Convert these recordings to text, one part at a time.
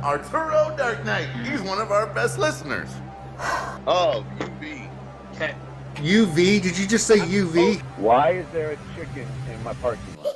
Arturo Dark Knight. He's one of our best listeners. Oh, UV. Okay. UV? Did you just say UV? Why is there a chicken in my parking lot?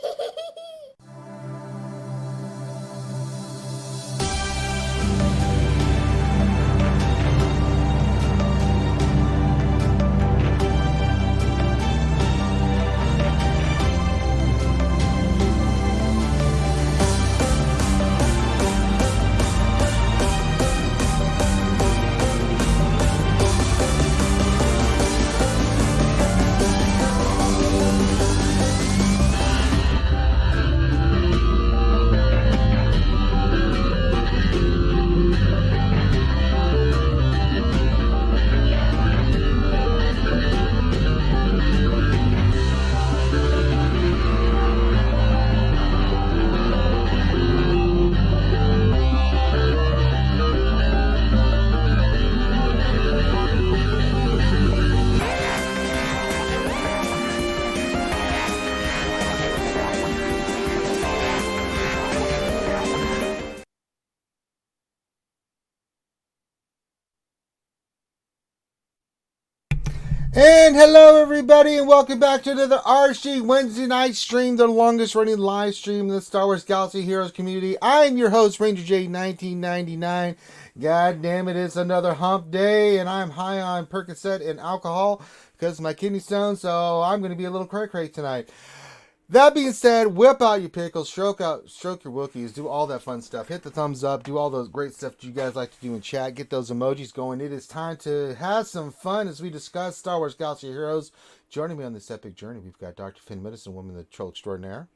And hello everybody and welcome back to another RC Wednesday night stream, the longest running live stream in the Star Wars Galaxy Heroes community. I'm your host, Ranger J 1999. God damn it, it's another hump day and I'm high on Percocet and alcohol because of my kidney stones, so I'm going to be a little cray-cray tonight. That being said, whip out your pickles, stroke your Wookiees, do all that fun stuff. Hit the thumbs up, do all those great stuff that you guys like to do in chat. Get those emojis going. It is time to have some fun as we discuss Star Wars Galaxy Heroes. Joining me on this epic journey, we've got Dr. Finn Medicine Woman, the Troll Extraordinaire.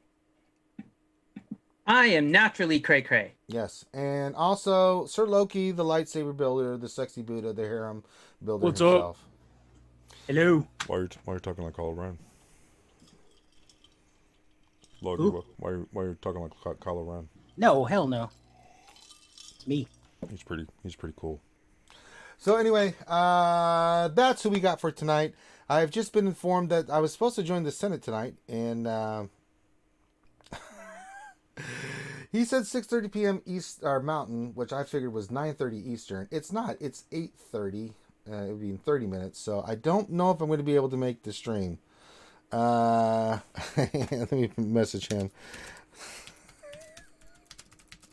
I am naturally cray-cray. Yes, and also Sir Loki, the lightsaber builder, the sexy Buddha, the harem builder What's himself. up? Hello. Why are you talking like Kylo Ren? Loki, Who? why are you talking like Kylo Ren? No, hell no. It's me. He's pretty cool. So anyway, that's who we got for tonight. I've just been informed that I was supposed to join the Senate tonight, and he said 6:30 p.m. East or Mountain, which I figured was 9:30 Eastern. It's not. It's 8:30. It would be in 30 minutes. So I don't know if I'm going to be able to make the stream. Let me message him.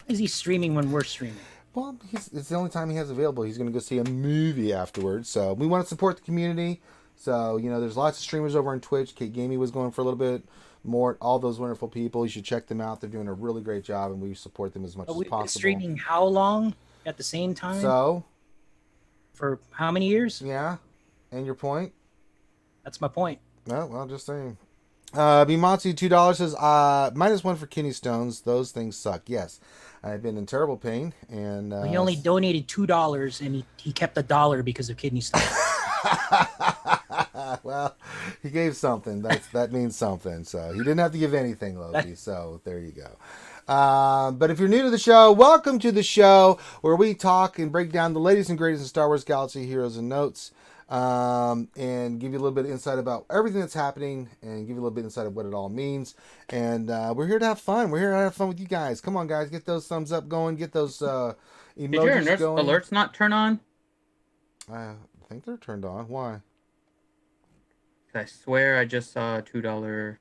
Is he streaming when we're streaming? Well, it's the only time he has available. He's going to go see a movie afterwards. So we want to support the community. So, you know, there's lots of streamers over on Twitch. Kate Gamey was going for a little bit more. All those wonderful people. You should check them out. They're doing a really great job, and we support them as much as We've possible. been streaming how long at the same time? So? For how many years? Yeah. And your point? That's my point. No, well, just saying. Bimatsu $2 says, -1 for kidney stones. Those things suck. Yes. I've been in terrible pain, and He only donated $2, and he kept $1 because of kidney stones. Well, he gave something. That means something. So he didn't have to give anything, Loki. So there you go. But if you're new to the show, welcome to the show where we talk and break down the latest and greatest in Star Wars Galaxy Heroes and Notes. And give you a little bit of insight about everything that's happening and give you a little bit of insight of what it all means. And we're here to have fun. We're here to have fun with you guys. Come on, guys. Get those thumbs up going. Get those emojis Did your alerts not turn on? I think they're turned on. Why? I swear I just saw a $2.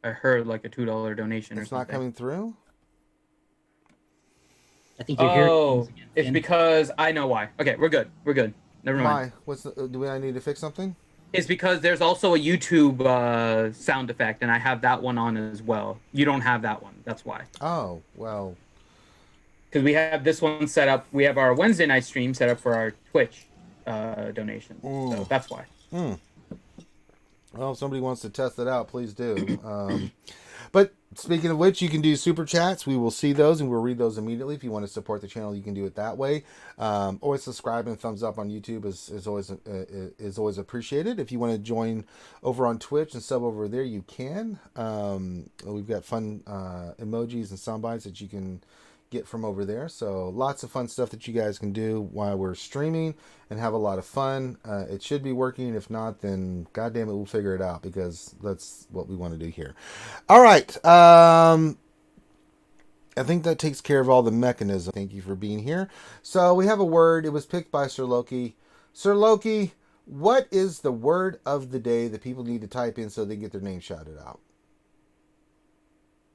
I heard like a $2 donation or It's something. not coming through? I think you're Oh, it's because I know why. Okay, we're good. We're good. Never mind. Why? Do I need to fix something? It's because there's also a YouTube sound effect, and I have that one on as well. You don't have that one. That's why. Oh, well. Because we have this one set up. We have our Wednesday night stream set up for our Twitch donation. So that's why. Well, if somebody wants to test it out, please do. But speaking of which, you can do super chats. We will see those and we'll read those immediately. If you want to support the channel, you can do it that way. Always subscribe and thumbs up on YouTube is always appreciated. If you want to join over on Twitch and sub over there, you can. We've got fun emojis and sound bites that you can get from over there. So lots of fun stuff that you guys can do while we're streaming and have a lot of fun. It should be working. If not, then goddamn it, we'll figure it out because that's what we want to do here. All right. I think that takes care of all the mechanism. Thank you for being here. So we have a word. It was picked by Sir Loki. Sir Loki, what is the word of the day that people need to type in so they get their name shouted out?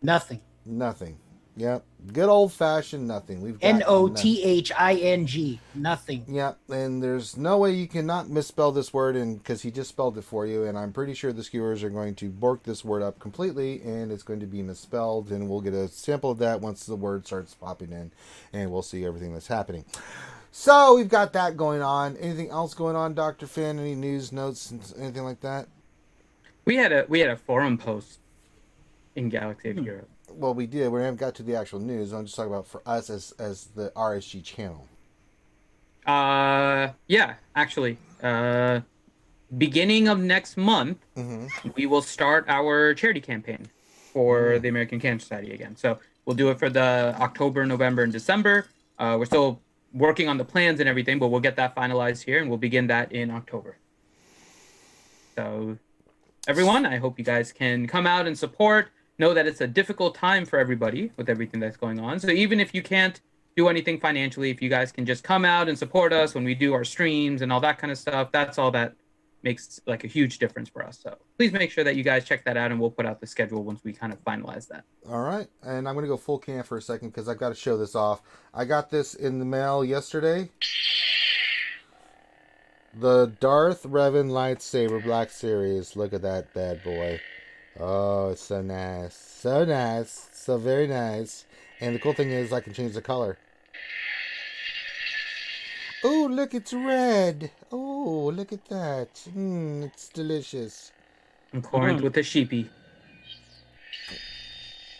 Nothing. Nothing. Yep. Good old fashioned nothing. We've got Nothing. Nothing. Yep. And there's no way you cannot misspell this word, and because he just spelled it for you. And I'm pretty sure the skewers are going to bork this word up completely, and it's going to be misspelled. And we'll get a sample of that once the word starts popping in, and we'll see everything that's happening. So we've got that going on. Anything else going on, Dr. Finn? Any news, notes, anything like that? We had a forum post in Galactic of Heroes. Well, we did. We haven't got to the actual news. I'm just talking about for us as the RSG channel. Yeah, actually. Beginning of next month, we will start our charity campaign for the American Cancer Society again. So we'll do it for the October, November, and December. We're still working on the plans and everything, but we'll get that finalized here, and we'll begin that in October. So, everyone, I hope you guys can come out and support. Know that it's a difficult time for everybody with everything that's going on. So even if you can't do anything financially, if you guys can just come out and support us when we do our streams and all that kind of stuff, that's all that makes like a huge difference for us. So please make sure that you guys check that out, and we'll put out the schedule once we kind of finalize that. All right. And I'm going to go full cam for a second because I've got to show this off. I got this in the mail yesterday. The Darth Revan lightsaber Black Series. Look at that bad boy. Oh, it's so nice. So nice. So very nice. And the cool thing is I can change the color. Oh, look, it's red. Oh, look at that. It's delicious. And Corinth with the sheepy.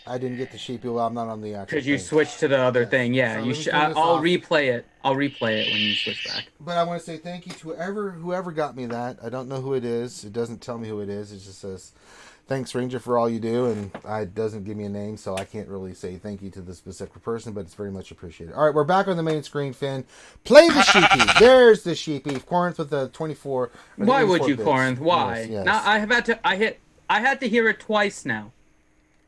I didn't get the sheepy. Well, I'm not on the actual Because you thing. switched to the other thing. Yeah, So you let me turn this I'll off. replay it. I'll replay it when you switch back. But I want to say thank you to whoever got me that. I don't know who it is. It doesn't tell me who it is. It just says, thanks, Ranger, for all you do. And it doesn't give me a name, so I can't really say thank you to the specific person, but it's very much appreciated. All right, we're back on the main screen, Finn. Play the sheepy. There's the sheepy. Corinth with the 24. Why would 84 you, bits. Corinth? Why? Yes, yes. Now I had to hear it twice now.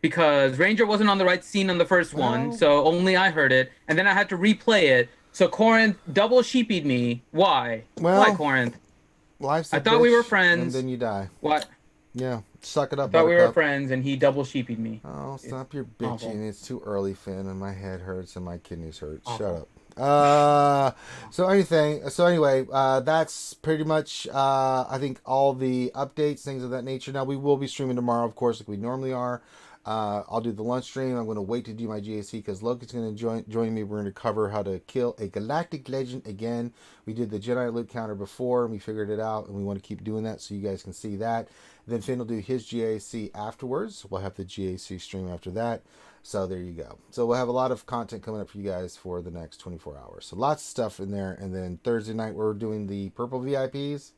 Because Ranger wasn't on the right scene on the first one, so only I heard it. And then I had to replay it. So Corinth double sheepied me. Why? Well, Why, Corinth? Life's a I thought we bitch, were friends. And then you die. What? Yeah, suck it up, I thought we were Buttercup. friends, and he double sheepied me. Oh, stop your awful. bitching. It's too early, Finn, and my head hurts and my kidneys hurt. Awful. Shut up. So anyway, that's pretty much, I think, all the updates, things of that nature. Now, we will be streaming tomorrow, of course, like we normally are. I'll do the lunch stream. I'm going to wait to do my GAC because Loki's going to join me. We're going to cover how to kill a Galactic Legend again. We did the Jedi loot counter before, and we figured it out, and we want to keep doing that so you guys can see that. Then Finn will do his GAC afterwards. We'll have the GAC stream after that. So there you go. So we'll have a lot of content coming up for you guys for the next 24 hours. So lots of stuff in there. And then Thursday night, we're doing the purple VIPs.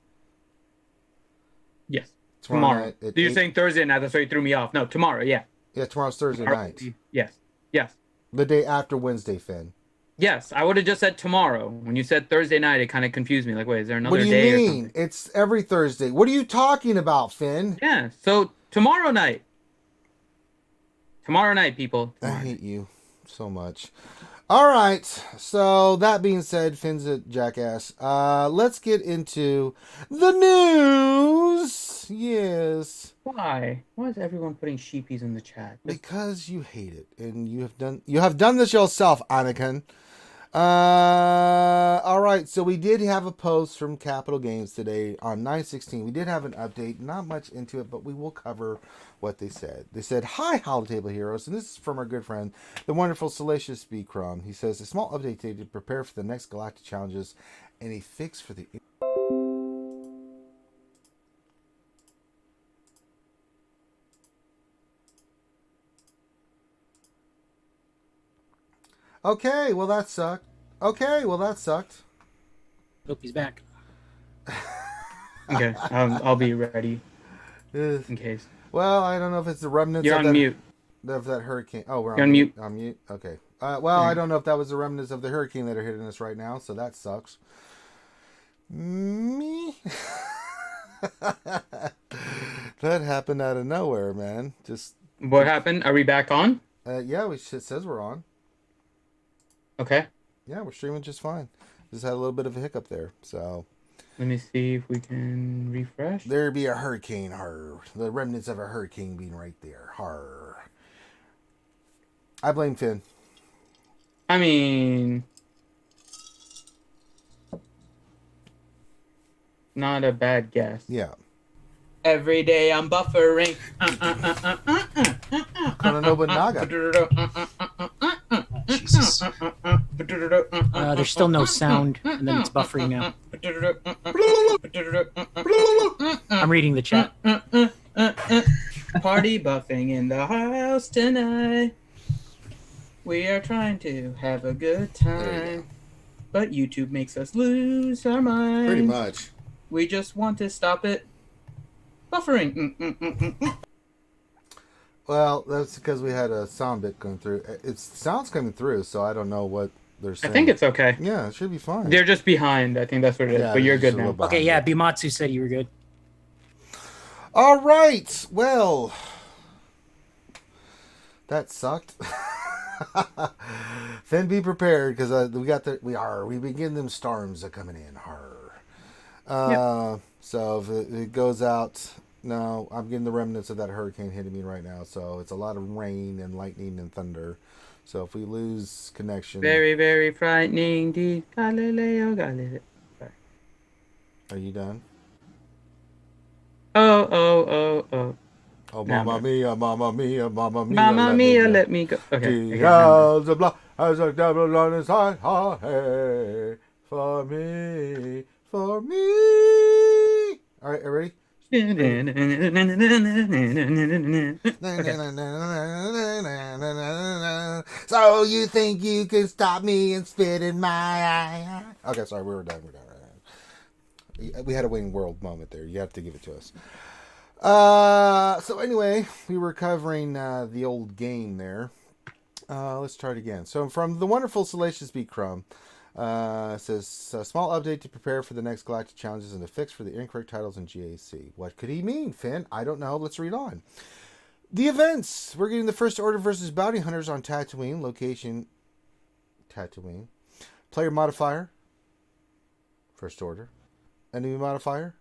Yes. Tomorrow Tomorrow. night at You're 8. saying Thursday night, that's why you threw me off. No, tomorrow, yeah. Yeah, tomorrow's Thursday night. Yes. Yes. The day after Wednesday, Finn. Yes, I would have just said tomorrow. When you said Thursday night, it kind of confused me. Like, wait, is there another What do you day or mean? something? It's every Thursday. What are you talking about, Finn? Yeah, so tomorrow night. Tomorrow night, people. I hate you so much. All right. So that being said, Finn's a jackass. Let's get into the news. Yes. Why? Why is everyone putting sheepies in the chat? Because you hate it, and you have done this yourself, Anakin. All right, so we did have a post from Capital Games today on 9/16. We did have an update, not much into it, but we will cover what they said. They said, "Hi, Holoday Heroes," and this is from our good friend, the wonderful Salacious B. Crumb. He says, "A small update today to prepare for the next Galactic challenges and a fix for the." Okay, well that sucked. Hope he's back. Okay, I'll be ready Uh, in case. Well, I don't know if it's the remnants You're of on that, mute. of that hurricane. Oh, we're You're on mute. On mute. Okay. Well, I don't know if that was the remnants of the hurricane that are hitting us right now, so that sucks. Me? That happened out of nowhere, man. Just What happened? Are we back on? Yeah, it says we're on. Okay. Yeah, we're streaming just fine. Just had a little bit of a hiccup there. So Let me see if we can refresh. there be a hurricane, the remnants of a hurricane being right there. I blame Finn. I mean, not a bad guess. Yeah. Every day I'm buffering. Kononobunaga. Jesus. There's still no sound, and then it's buffering now. I'm reading the chat. Party buffing in the house tonight. We are trying to have a good time, but YouTube makes us lose our minds. Pretty much. We just want to stop it buffering. Well, that's because we had a sound bit going through. Sound's coming through, so I don't know what they're I saying. think it's okay. Yeah, it should be fine. They're just behind. I think that's what it is. Yeah, But you're they're just good a now. little Okay, behind yeah, it. Bimatsu said you were good. All right. Well, that sucked. Then be prepared because we begin them storms are coming in. So if it goes out, no, I'm getting the remnants of that hurricane hitting me right now. So it's a lot of rain and lightning and thunder. So if we lose connection, Very, very frightening. Galileo. Sorry. are you done? Oh. Oh, Nah, mamma mia, mamma mia, mamma mia, Mamma mia, let me go. Okay. Beelzebub has a devil on his heart, hey, for me. All right, ready? So you think you can stop me and spit in my eye? Okay, sorry, we're done. We had a Wayne World moment there. You have to give it to us. So anyway, we were covering the old game there. Let's try it again. So from the wonderful Salacious Beat Crumb, says small update to prepare for the next Galactic challenges and a fix for the incorrect titles in GAC. What could he mean, Finn? I don't know. Let's read on. The events. We're getting the First Order versus Bounty Hunters on Tatooine. Location Tatooine. Player modifier. First Order. Enemy modifier.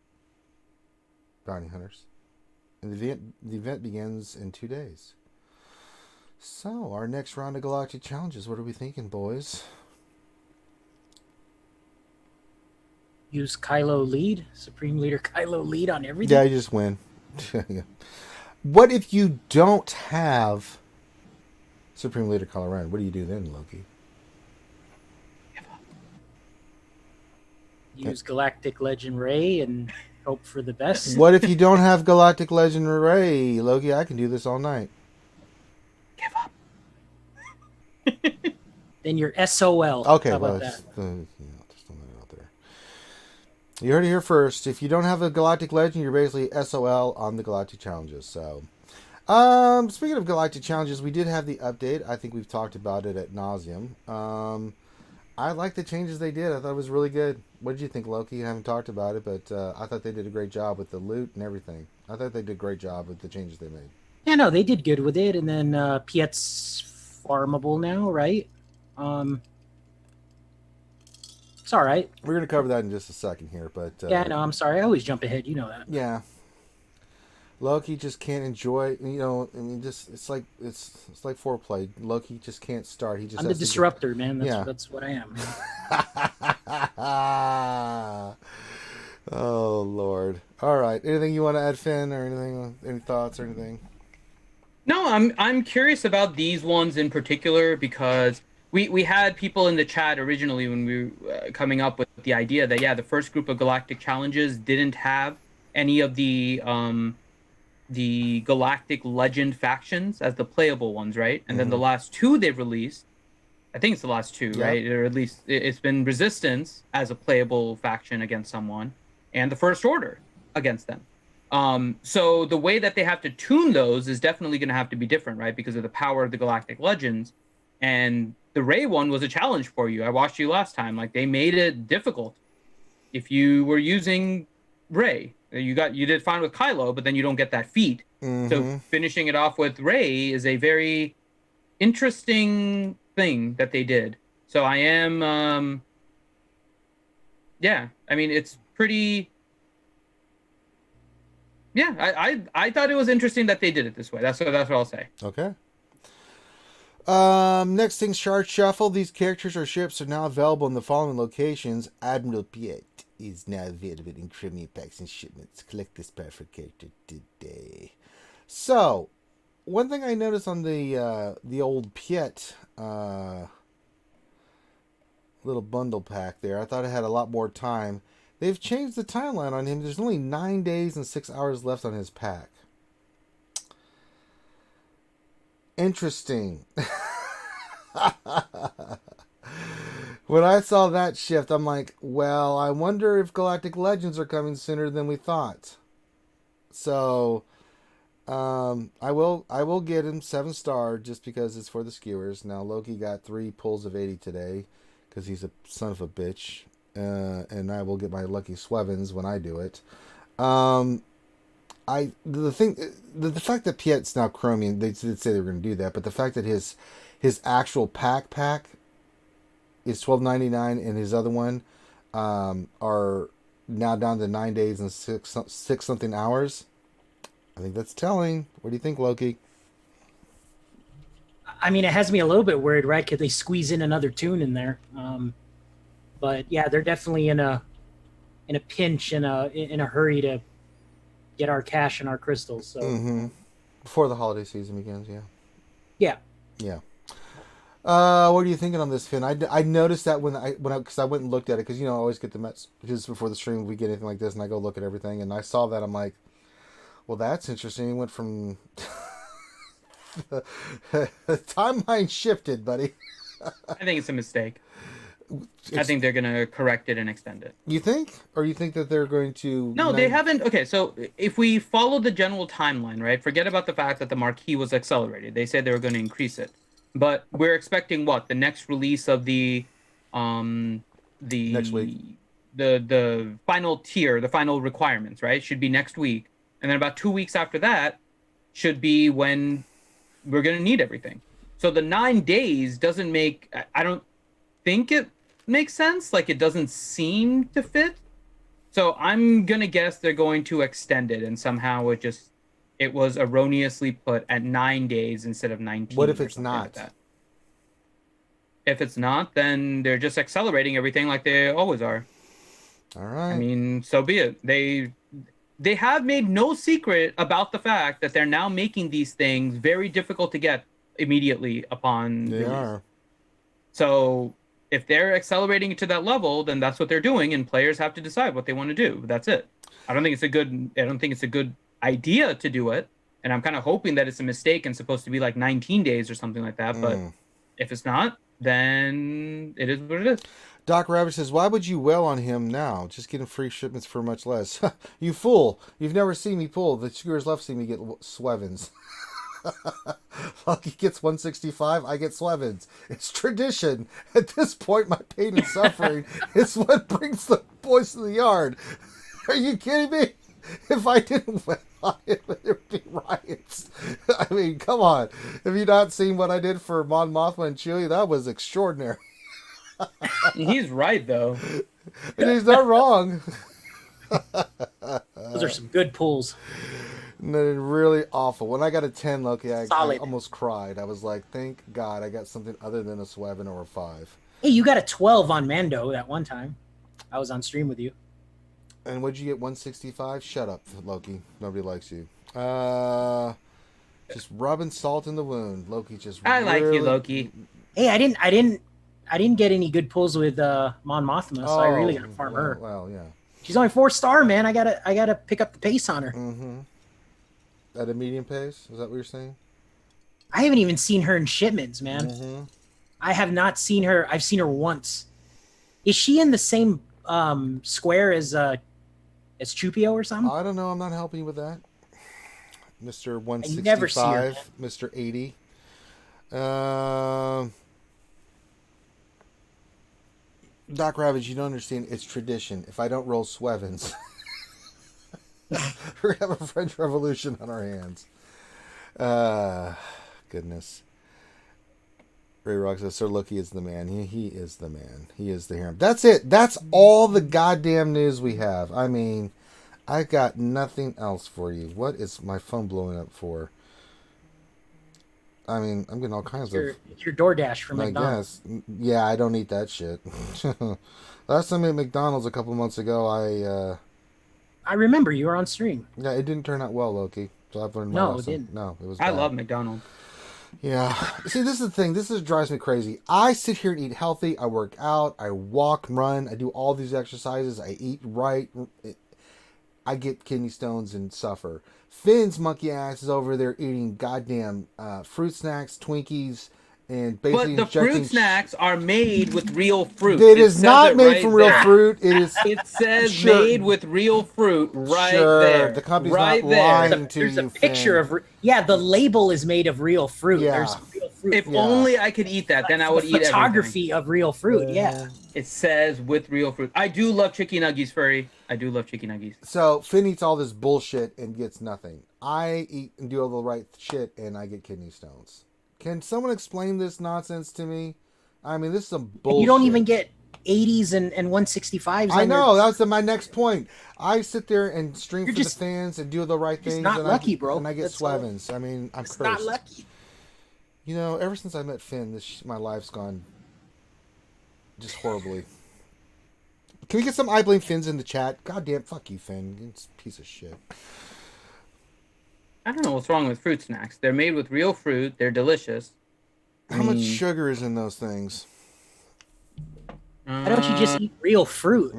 Bounty Hunters. And the event begins in 2 days. So, our next round of Galactic challenges. What are we thinking, boys? Use Kylo lead, Supreme Leader Kylo lead on everything. Yeah, you just win. Yeah. What if you don't have Supreme Leader Kylo Ren? What do you do then, Loki? Use Galactic Legend Ray and hope for the best. What if you don't have Galactic Legend Ray, Loki? I can do this all night. Give up. Then you're SOL. Okay, How about well, that? just throwing it out there. You heard it here first. If you don't have a Galactic Legend, you're basically SOL on the Galactic challenges. So, speaking of Galactic challenges, we did have the update. I think we've talked about it at nauseum. I like the changes they did. I thought it was really good. What did you think, Loki? You haven't talked about it, but I thought they did a great job with the loot and everything. I thought they did a great job with the changes they made. Yeah, no, they did good with it. And then Piet's farmable now, right? It's all right. We're going to cover that in just a second here, but Yeah, no, I'm sorry. I always jump ahead. You know that. yeah, Loki just can't enjoy. You know, I mean, just it's like foreplay. Loki just can't start. He just I'm the has to disruptor, man. Yeah. That's what I am. Oh Lord! All right. Anything you want to add, Finn, or anything? Any thoughts or anything? No, I'm curious about these ones in particular because we had people in the chat originally when we were coming up with the idea that the first group of Galactic challenges didn't have any of the Galactic Legend factions as the playable ones, right? And then the last two they've released, I think it's the last two, right? Or at least it's been Resistance as a playable faction against someone, and the First Order against them. So the way that they have to tune those is definitely going to have to be different, right? Because of the power of the Galactic Legends. And the Rey one was a challenge for you. I watched you last time. Like, they made it difficult. If you were using Rey, you did fine with Kylo, but then you don't get that feat. So finishing it off with Rey is a very interesting thing that they did. So I am, yeah. I mean, it's pretty. Yeah, I thought it was interesting that they did it this way. That's what I'll say. Okay. Next thing, Shard Shuffle. These characters or ships are now available in the following locations. Admiral Piet is now available in Crimea packs and shipments. Collect this powerful character today. So, one thing I noticed on the old Piet little bundle pack there, I thought it had a lot more time. They've changed the timeline on him. There's only 9 days and 6 hours left on his pack. Interesting. When I saw that shift, I'm like, well, I wonder if Galactic Legends are coming sooner than we thought. So, I will get him 7-star just because it's for the skewers. Now, Loki got 3 pulls of 80 today because he's a son of a bitch. And I will get my lucky Swevens when I do it. The fact that Piet's now chromium, they did say they were going to do that, but the fact that his actual pack is $12.99 and his other one are now down to 9 days and six something hours, I think that's telling. What do you think, Loki? I mean, it has me a little bit worried, right? Could they squeeze in another tune in there? But yeah, they're definitely in a pinch, in a hurry to get our cash and our crystals. So before the holiday season begins, yeah. What are you thinking on this, Finn? I noticed that because I went and looked at it, because I always get the messages before the stream if we get anything like this, and I go look at everything, and I saw that. I'm like, well, that's interesting. It went from the timeline shifted, buddy. I think it's a mistake. I think they're going to correct it and extend it. You think? Or you think that they're going to... No, they haven't. Okay, so if we follow the general timeline, right, forget about the fact that the Marquee was accelerated. They said they were going to increase it. But we're expecting what? The next release of the next week. The final tier, the final requirements, right, should be next week. And then about 2 weeks after that should be when we're going to need everything. So the 9 days doesn't make... I don't think it makes sense. Like, it doesn't seem to fit. So I'm gonna guess they're going to extend it, and somehow it was erroneously put at 9 days instead of 19. What if it's not? Like that. If it's not, then they're just accelerating everything like they always are. All right. I mean, so be it. They have made no secret about the fact that they're now making these things very difficult to get immediately upon They release. are. So if they're accelerating it to that level, then that's what they're doing, and players have to decide what they want to do. That's it. I don't think it's a good idea to do it, and I'm kind of hoping that it's a mistake and supposed to be like 19 days or something like that. But if it's not, then it is what it is. Doc Rabbit says, why would you wail on him now? Just getting free shipments for much less. You fool. You've never seen me pull. The skewers left see me get Swevens. Lucky gets 165, I get Swevens. It's tradition. At this point, my pain and suffering is what brings the boys to the yard. Are you kidding me? If I didn't win on it, there'd be riots. I mean, come on. Have you not seen what I did for Mon Mothma and Chewie? That was extraordinary. He's right, though. And he's not wrong. Those are some good pulls. No, really awful. When I got a 10, Loki, I Solid. almost cried. I was like, thank God I got something other than a Sweven or a 5. Hey, you got a 12 on Mando that one time. I was on stream with you. And what'd you get, 165? Shut up, Loki. Nobody likes you. Just rubbing salt in the wound. Loki just I like you, Loki. Hey, I didn't get any good pulls with Mon Mothma, so I really gotta farm her. Well, yeah. She's only 4-star, man. I gotta pick up the pace on her. Mm-hmm. At a medium pace? Is that what you're saying? I haven't even seen her in shipments, man. Mm-hmm. I have not seen her. I've seen her once. Is she in the same square as Chupio or something? I don't know. I'm not helping you with that. Mr. 165, I never see her, Mr. 80. Doc Ravage, you don't understand. It's tradition. If I don't roll Swevens, we're going to have a French Revolution on our hands. Goodness. Ray Rock says, Sir Loki is the man. He is the man. He is the hero. That's it. That's all the goddamn news we have. I mean, I got nothing else for you. What is my phone blowing up for? I mean, I'm getting all kinds of... It's your DoorDash from I McDonald's. guess. Yeah, I don't eat that shit. Last time I ate McDonald's a couple months ago, I remember you were on stream. Yeah, it didn't turn out well, Loki. So I've learned my No, it lesson. didn't. No, it was I bad. love McDonald's. Yeah. See, this is the thing. This drives me crazy. I sit here and eat healthy. I work out. I walk, run. I do all these exercises. I eat right. I get kidney stones and suffer. Finn's monkey ass is over there eating goddamn fruit snacks, Twinkies, and basically But the fruit snacks are made with real fruit. It is not made right from real there. fruit. It is. It says Sure. made with real fruit right Sure, there. the company's right not there. lying to There's you, a picture Finn. of the label is made of real fruit. Yeah. There's real fruit. If Yeah. only I could eat that, then I would eat everything. Photography of real fruit. Yeah. It says with real fruit. I do love chicken nuggies, Furry. I do love chicken nuggies. So Finn eats all this bullshit and gets nothing. I eat and do all the right shit and I get kidney stones. Can someone explain this nonsense to me? I mean, this is some bullshit. You don't even get 80s and 165s. I on know. your- That's my next point. I sit there and stream You're for just- the fans and do the right just things. not and lucky, bro. And I get That's all. swevins. I mean, I'm It's cursed. not lucky. You know, ever since I met Finn, my life's gone just horribly. Can we get some I Blame Finns in the chat? Goddamn, fuck you, Finn. It's a piece of shit. I don't know what's wrong with fruit snacks. They're made with real fruit. They're delicious. How much sugar is in those things? Why don't you just eat real fruit?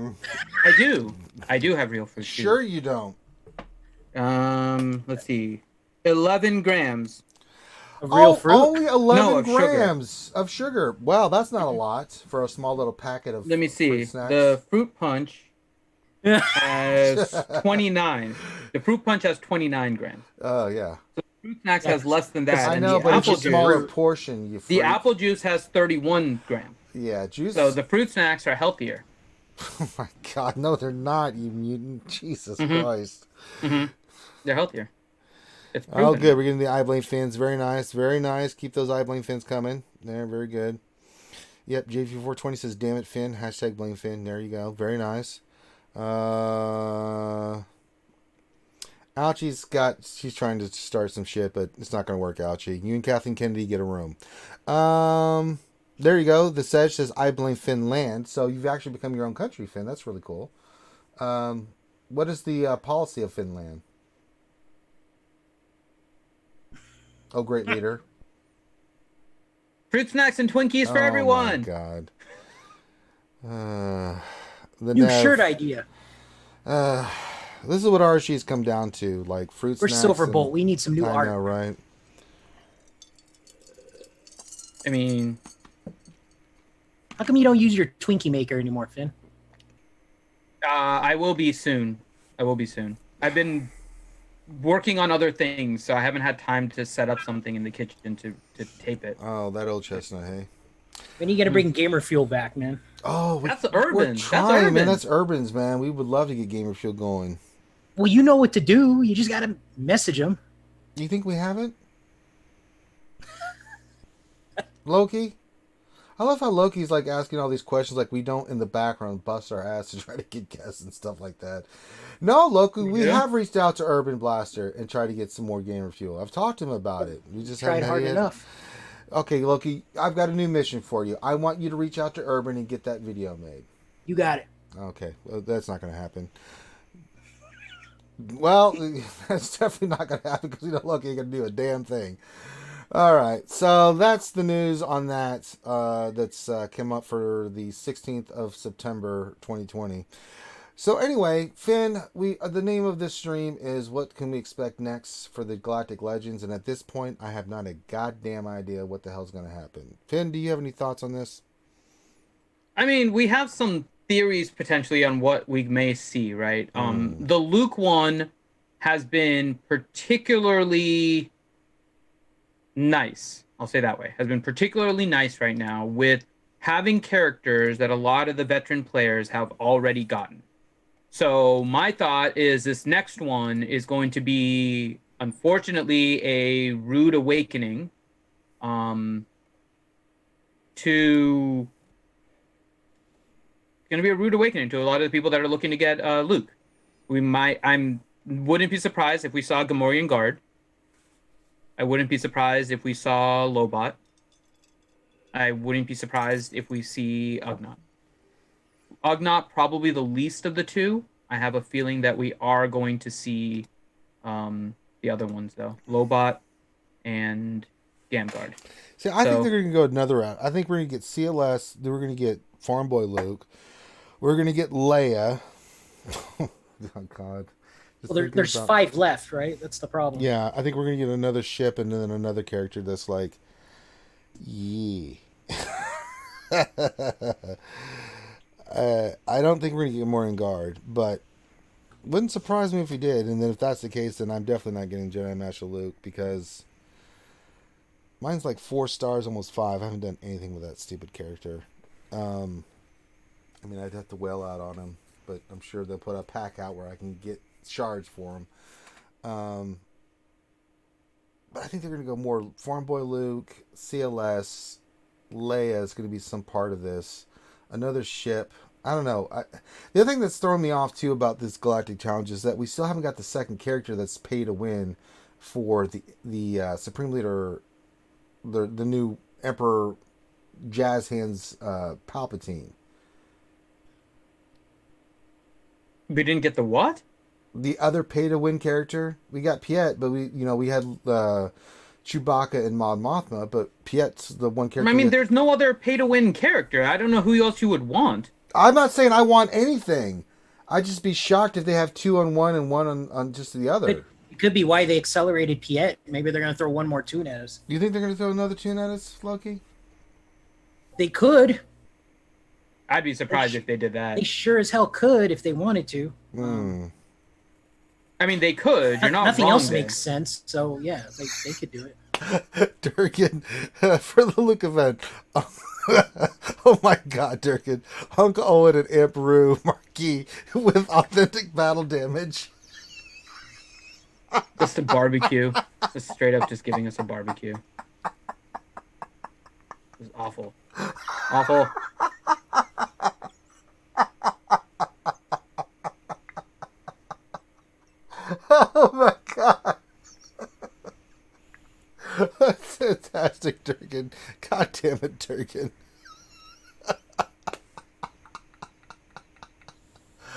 I do. I do have real fruit. too. Sure you don't. Let's see. 11 grams. Of real fruit? Only 11 No, of sugar. grams of sugar. Well, that's not a lot for a small little packet of Let me see. fruit snacks. The fruit punch has 29. The fruit punch has 29 grams. Oh, yeah. Fruit snacks has less than that. I and know, the but it's apple a smaller juice, portion. You the freak. apple juice has 31 grams. Yeah, juice. So the fruit snacks are healthier. Oh, my God. No, they're not, you mutant. Jesus Mm-hmm. Christ. They're healthier. It's Oh, proven. good. We're getting the I Blame Fins. Very nice. Very nice. Keep those I Blame Fins coming. There, very good. Yep, JV420 says, damn it, Finn. Hashtag blame Finn. There you go. Very nice. Ouchie's she's trying to start some shit, but it's not going to work, Ouchie. You and Kathleen Kennedy get a room. There you go. The Sedge says, I blame Finland. So you've actually become your own country, Finn. That's really cool. What is the policy of Finland? Oh, great leader. Fruit snacks and Twinkies for Oh, everyone. my God. The New Nev. shirt idea. This is what RSG's come down to, like fruit We're snacks. Silverbolt. and- We need some new I art. know, right? I mean, How come you don't use your Twinkie maker anymore, Finn? I will be soon. I will be soon. I've been working on other things, so I haven't had time to set up something in the kitchen to tape it. Oh, that old chestnut, hey. When you got to bring Gamer Fuel back, man. Oh, That's we're urban. That's trying, urban. man. That's Urban's, man. We would love to get Gamer Fuel going. Well, you know what to do. You just got to message them. You think we haven't? Loki? I love how Loki's like asking all these questions like we don't in the background bust our ass to try to get guests and stuff like that. No, Loki, we Yeah. have reached out to Urban Blaster and tried to get some more Gamer Fuel. I've talked to him about it. We just Tried haven't hard had it. enough. Okay, Loki, I've got a new mission for you. I want you to reach out to Urban and get that video made. You got it. Okay, well, that's not going to happen. Well, that's definitely not going to happen because Loki ain't going to do a damn thing. All right, so that's the news on that. That's come up for the 16th of September, 2020. So anyway, Finn, the name of this stream is What Can We Expect Next for the Galactic Legends, and at this point, I have not a goddamn idea what the hell's going to happen. Finn, do you have any thoughts on this? I mean, we have some theories potentially on what we may see, right? The Luke one has been particularly nice. I'll say that way. Has been particularly nice right now with having characters that a lot of the veteran players have already gotten. So my thought is this next one is going to be, unfortunately, a rude awakening. to a rude awakening to a lot of the people that are looking to get Luke. Wouldn't be surprised if we saw Gamorrean Guard. I wouldn't be surprised if we saw Lobot. I wouldn't be surprised if we see Ugnaught. Ugnaught probably the least of the two. I have a feeling that we are going to see the other ones though, Lobot and Gamguard. See, I think they're going to go another route. I think we're going to get CLS. Then we're going to get Farm Boy Luke. We're going to get Leia. Oh God. Well, there's 5 left, right? That's the problem. Yeah, I think we're going to get another ship and then another character that's like, yeah. I don't think we're going to get more in guard, but wouldn't surprise me if we did. And then if that's the case, then I'm definitely not getting Jedi Master Luke because mine's like 4 stars, almost 5. I haven't done anything with that stupid character. I mean, I'd have to wail out on him, but I'm sure they'll put a pack out where I can get shards for him. But I think they're going to go more Farm Boy Luke, CLS, Leia is going to be some part of this. Another ship. I don't know. The other thing that's throwing me off too about this Galactic Challenge is that we still haven't got the second character that's pay to win for the Supreme Leader, the new Emperor Jazz Hands Palpatine. We didn't get the what? The other pay to win character. We got Piet, but we had Chewbacca and Mon Mothma, but Piet's the one character. I mean, there's no other pay to win character. I don't know who else you would want. I'm not saying I want anything. I'd just be shocked if they have 2 on one and 1 on just the other. It could be why they accelerated Piet. Maybe they're going to throw one more tune at us. Do you think they're going to throw another tune at us, Loki? They could. I'd be surprised if they did that. They sure as hell could if they wanted to. I mean, they could. You're not Nothing wrong else there. makes sense. So, yeah, they could do it. Durkin, for the Luke event. Oh my God, Durkin. Hunk Owen and Imp Rue Marquis with authentic battle damage. Just a barbecue. Just straight up just giving us a barbecue. It was awful. Awful. Oh my God. That's fantastic, Durkin. God damn it, Durkin.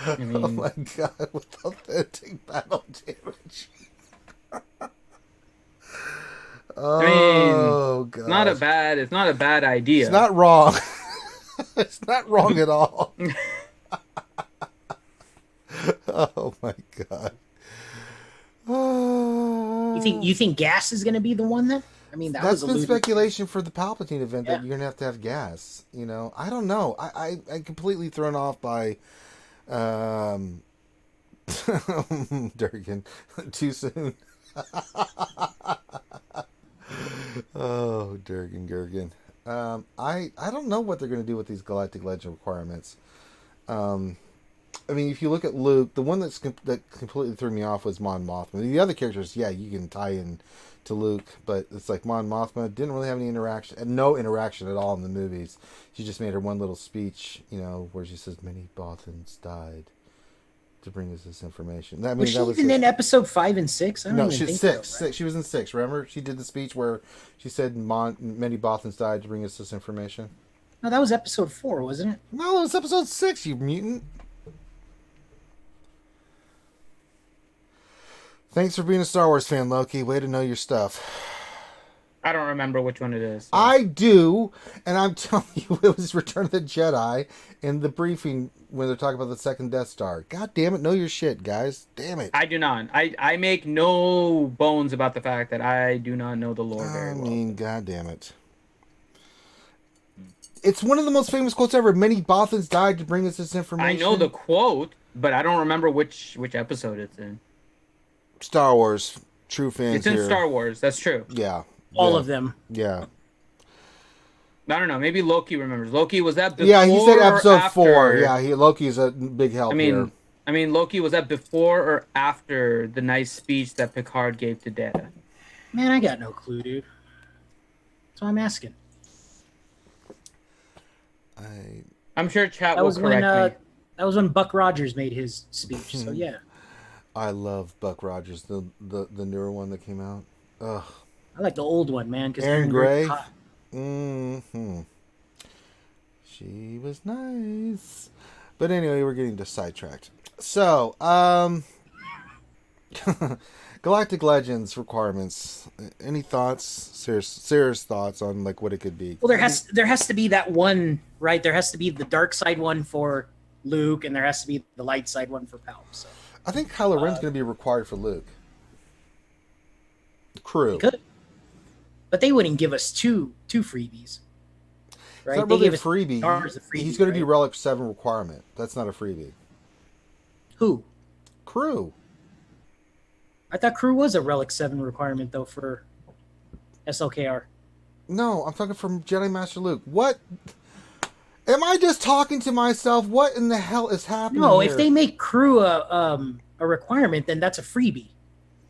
I mean, Oh my God, with authentic battle damage. Oh God. it's not a bad idea. It's not wrong. It's not wrong at all. Oh my God. You think gas is going to be the one then? I mean, That's been alluded. Speculation for the Palpatine event that Yeah. you're gonna have gas. You know, I don't know. I completely thrown off by Durkin. Too soon. Oh, Durkin Gurgin. I don't know what they're gonna do with these Galactic Legend requirements. I mean, if you look at Luke, the one that completely threw me off was Mon Mothma. The other characters, yeah, you can tie in to Luke, but it's like Mon Mothma didn't really have any interaction, and no interaction at all in the movies. She just made her one little speech, where she says, "Many Bothans died to bring us this information." I mean, Was she that was even in episode 5 and 6? I don't no, even she's think 6. so, right? 6. She was in 6. Remember, she did the speech where she said, "Many Bothans died to bring us this information." No, that was episode 4, wasn't it? No, it was episode 6. You mutant. Thanks for being a Star Wars fan, Loki. Way to know your stuff. I don't remember which one it is. So. I do, and I'm telling you, it was Return of the Jedi in the briefing when they're talking about the second Death Star. God damn it, know your shit, guys. Damn it. I do not. I make no bones about the fact that I do not know the lore very well. I mean, god damn it. It's one of the most famous quotes ever. Many Bothans died to bring us this information. I know the quote, but I don't remember which episode it's in. Star Wars. True fans It's in here. Star Wars. That's true. Yeah. All of them. Yeah. I don't know. Maybe Loki remembers. Loki, was that before? Yeah, he said or episode after? 4. Yeah, Loki's a big help here. I mean, Loki, was that before or after the nice speech that Picard gave to Data? Man, I got no clue, dude. That's why I'm asking. I'm sure chat That will was when correct me. that was when Buck Rogers made his speech. So yeah, I love Buck Rogers, the newer one that came out. Ugh. I like the old one, man, because Aaron Aaron Gray was Gray. hot. Mm-hmm. She was nice. But anyway, we're getting just sidetracked. So, Galactic Legends requirements. Any thoughts? Serious thoughts on like what it could be? Well, there has to be that one, right? There has to be the dark side one for Luke, and there has to be the light side one for Palp. So I think Kylo Ren's going to be required for Luke. Crew. could, but they wouldn't give us two freebies, right? It's not They really a gave us freebie. Stars a freebie. He's going to be right? Relic 7 requirement. That's not a freebie. Who? Crew. I thought Crew was a Relic 7 requirement though for SLKR. No, I'm talking from Jedi Master Luke. What? Am I just talking to myself? What in the hell is happening No, here? if they make Crew a requirement, then that's a freebie,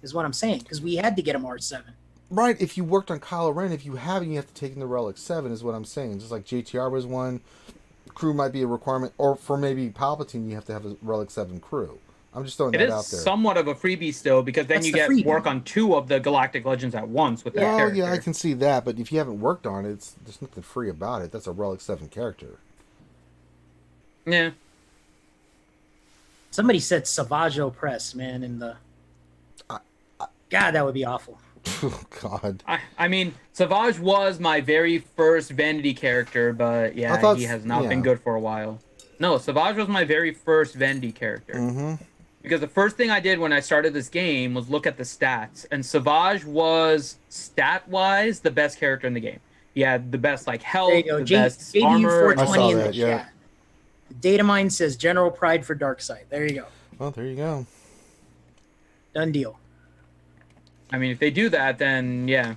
is what I'm saying. Because we had to get him R7. Right, if you worked on Kylo Ren, if you haven't, you have to take in the Relic 7, is what I'm saying. Just like JTR was one, Crew might be a requirement, or for maybe Palpatine, you have to have a Relic 7 Crew. I'm just throwing It that is out there. somewhat of a freebie still, because then That's you the get freebie. work on 2 of the Galactic Legends at once with that Well, character. yeah, I can see that, but if you haven't worked on it, there's nothing free about it. That's a Relic 7 character. Yeah. Somebody said SWGOH Press, man, in the... God, that would be awful. Oh, God. I mean, Savage was my very first Vanity character, but yeah, he has not been good for a while. No, Savage was my very first Vanity character. Mm-hmm. Because the first thing I did when I started this game was look at the stats, and Savage was, stat-wise, the best character in the game. He had the best health, There you go. the best armor. I saw JDU420 in the that, yeah. chat. Data mine says General Pride for Darkseid. There you go. Well, there you go. Done deal. I mean, if they do that, then yeah,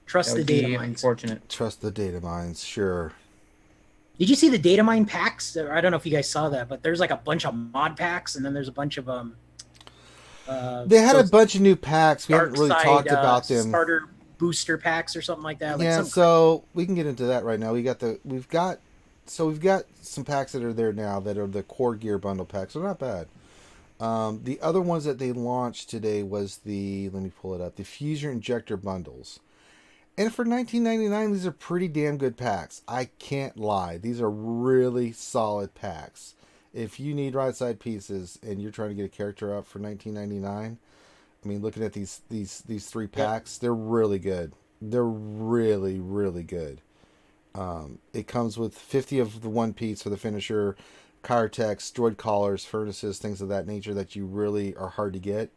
Trust that the would data be mines. unfortunate. Trust the data mines, sure. Did you see the data mine packs? I don't know if you guys saw that, but there's like a bunch of mod packs, and then there's a bunch of They had a those bunch of new packs. We haven't really Darkseid, talked about them. starter booster packs or something like that. Like Yeah, some- so we can get into that right now. We've got some packs that are there now that are the core gear bundle packs. They're not bad. The other ones that they launched today was let me pull it up, the Fuser Injector bundles. And for $19.99, these are pretty damn good packs. I can't lie. These are really solid packs. If you need right side pieces and you're trying to get a character up for $19.99, I mean, looking at these 3 packs, they're really good. They're really, really good. It comes with 50 of the one piece for the finisher, Chirotex, droid collars, furnaces, things of that nature that you really are hard to get.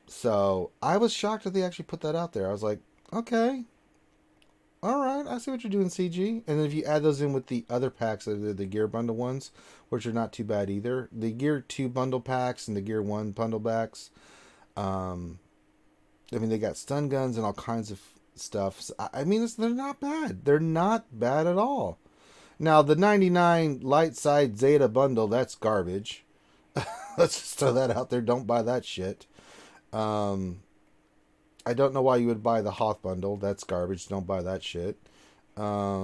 So I was shocked that they actually put that out there. I was like, okay, all right, I see what you're doing, CG. And then if you add those in with the other packs, the Gear Bundle ones, which are not too bad either, the Gear 2 bundle packs and the Gear 1 bundle packs, I mean, they got stun guns and all kinds of stuff. So, I mean, they're not bad. They're not bad at all. Now, the 99 light side Zeta bundle, that's garbage. Let's just throw that out there. Don't buy that shit. I don't know why you would buy the Hoth bundle. That's garbage. Don't buy that shit. Or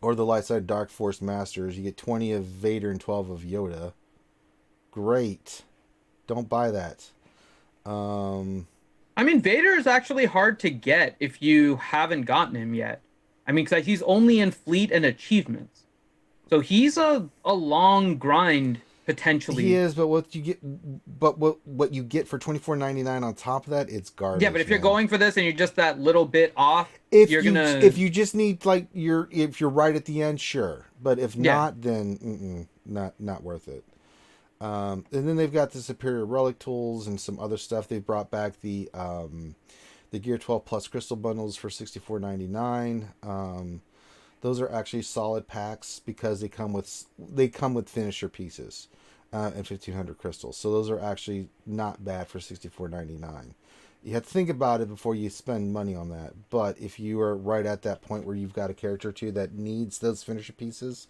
the light side Dark Force Masters. You get 20 of Vader and 12 of Yoda. Great. Don't buy that. I mean, Vader is actually hard to get if you haven't gotten him yet. I mean, because he's only in fleet and achievements, so he's a long grind potentially. He is, but what you get for $24.99 on top of that, it's garbage. Yeah, but if you're man. going for this and you're just that little bit off, if you're if you just need if you're right at the end, sure. But if not, then not worth it. And then they've got the Superior Relic tools and some other stuff. They've brought back the Gear 12 Plus Crystal bundles for $64.99. Those are actually solid packs because they come with finisher pieces and 1,500 crystals. So those are actually not bad for $64.99. You have to think about it before you spend money on that. But if you are right at that point where you've got a character or two that needs those finisher pieces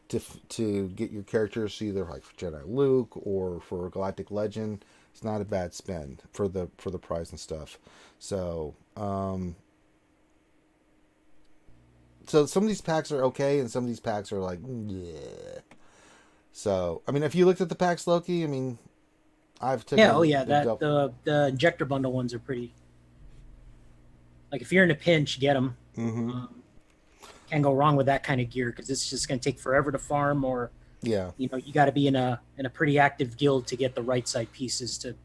to get your characters, either like for Jedi Luke or for Galactic Legend, it's not a bad spend for the price and stuff. So So some of these packs are okay, and some of these packs are like, yeah. So I mean, if you looked at the packs, Loki, I mean, I've taken. Yeah, oh yeah, the injector bundle ones are pretty. Like if you're in a pinch, get them. Mm-hmm. Can't go wrong with that kind of gear because it's just going to take forever to farm, or Yeah. you got to be in a pretty active guild to get the right side pieces to,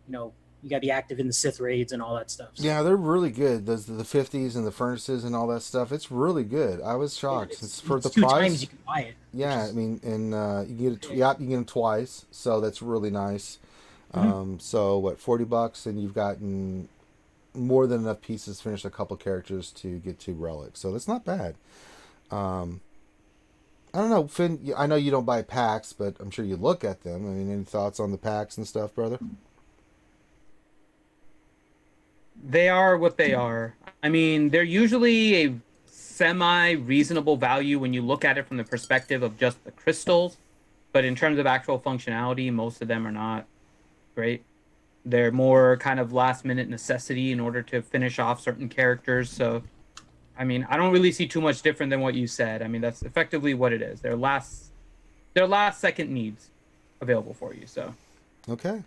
you got to be active in the Sith raids and all that stuff. So. Yeah, they're really good. Those the 50s and the furnaces and all that stuff. It's really good. I was shocked. It's for the two price. times you can buy it. Yeah, I mean, and you can get it. Yeah, you can get them twice, so that's really nice. So what, $40, and you've gotten more than enough pieces to finish a couple characters to get 2 relics. So that's not bad. I don't know, Finn. I know you don't buy packs, but I'm sure you look at them. I mean, any thoughts on the packs and stuff, brother? They are what they are. I mean, they're usually a semi-reasonable value when you look at it from the perspective of just the crystals. But in terms of actual functionality, most of them are not great. They're more kind of last-minute necessity in order to finish off certain characters. So, I mean, I don't really see too much different than what you said. I mean, that's effectively what it is. They're last-second needs available for you. So, Okay.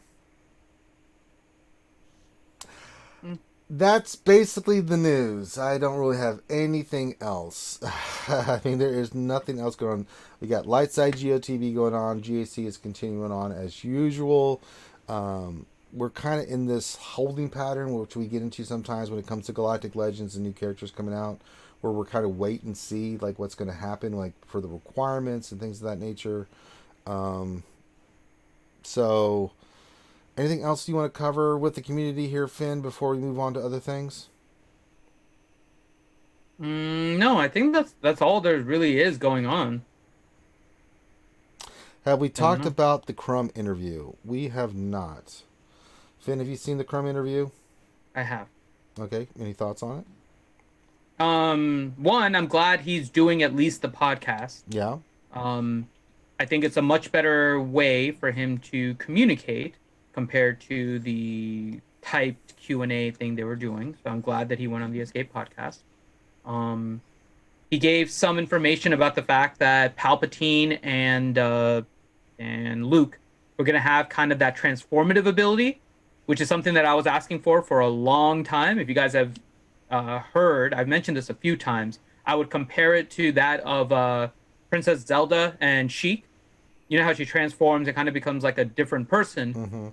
That's basically the news. I don't really have anything else. I mean, there is nothing else going on. We got Lightside GOTV going on. GAC is continuing on as usual. We're kind of in this holding pattern, which we get into sometimes when it comes to Galactic Legends and new characters coming out, where we're kind of wait and see like what's going to happen, like for the requirements and things of that nature. So... anything else you want to cover with the community here, Finn, before we move on to other things? No, I think that's all there really is going on. Have we talked about the Crumb interview? We have not. Finn, have you seen the Crumb interview? I have. Okay, any thoughts on it? One, I'm glad he's doing at least the podcast. Yeah. I think it's a much better way for him to communicate compared to the typed Q&A thing they were doing. So I'm glad that he went on the Escape podcast. He gave some information about the fact that Palpatine and Luke were going to have kind of that transformative ability, which is something that I was asking for a long time. If you guys have heard, I've mentioned this a few times, I would compare it to that of Princess Zelda and Sheik. You know how she transforms and kind of becomes like a different person? Mm-hmm.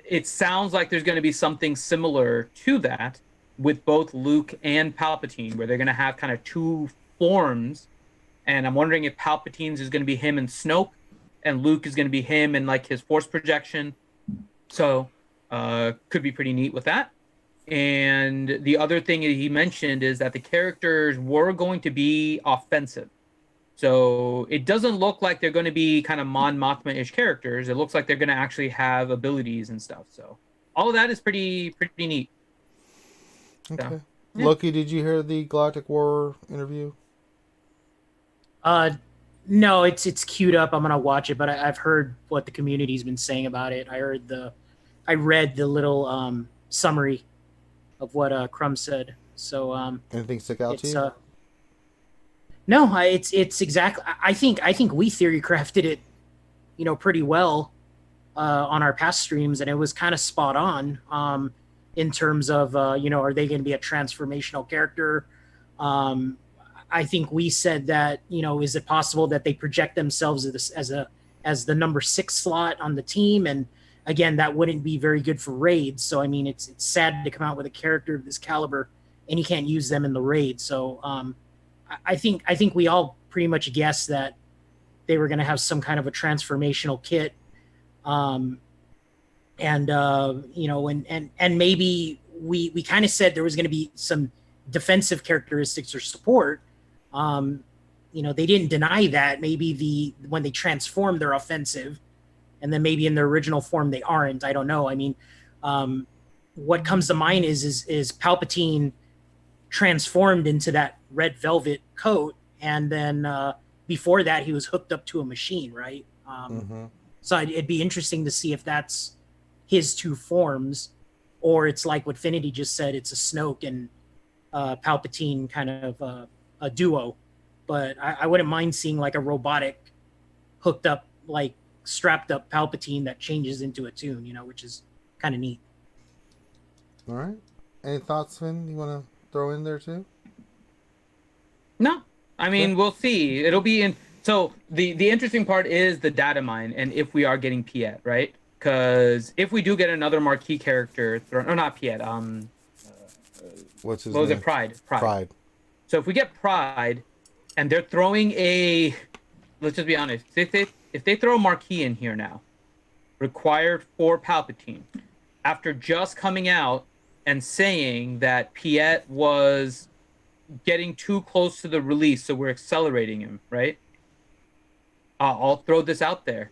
It sounds like there's going to be something similar to that with both Luke and Palpatine, where they're going to have kind of 2 forms. And I'm wondering if Palpatine's is going to be him and Snoke, and Luke is going to be him and like his force projection. So could be pretty neat with that. And the other thing that he mentioned is that the characters were going to be offensive. So it doesn't look like they're going to be kind of Mon Mothma-ish characters. It looks like they're going to actually have abilities and stuff. So all of that is pretty neat. Okay. So, yeah. Loki, did you hear the Galactic War interview? No, it's queued up. I'm gonna watch it, but I've heard what the community's been saying about it. I read the little summary of what Crumb said. So Anything stick out to you? No, it's exactly. I think we theory crafted it, pretty well on our past streams, and it was kind of spot on in terms of are they going to be a transformational character? I think we said that is it possible that they project themselves as the number 6 slot on the team, and again that wouldn't be very good for raids. So I mean it's sad to come out with a character of this caliber and you can't use them in the raid. So I think we all pretty much guessed that they were going to have some kind of a transformational kit, and maybe we kind of said there was going to be some defensive characteristics or support. They didn't deny that. Maybe when they transform, they're offensive, and then maybe in their original form they aren't. I don't know. I mean, what comes to mind is Palpatine transformed into that red velvet coat, and then before that he was hooked up to a machine, right? So it'd be interesting to see if that's his 2 forms, or it's like what Finity just said, it's a Snoke and Palpatine kind of a duo, but I wouldn't mind seeing like a robotic hooked up, like strapped up Palpatine that changes into a toon, which is kind of neat. All right. Any thoughts, Finn? You want to throw in there too? No, I mean, we'll see. It'll be in. So the interesting part is the data mine, and if we are getting Piet, right? Because if we do get another marquee character, or not Piet, What's his what was name? it? Pride. Pride. So if we get Pride, and they're throwing let's just be honest, if they throw a marquee in here now, required for Palpatine, after just coming out and saying that Piet was getting too close to the release, so we're accelerating him, right? I'll throw this out there.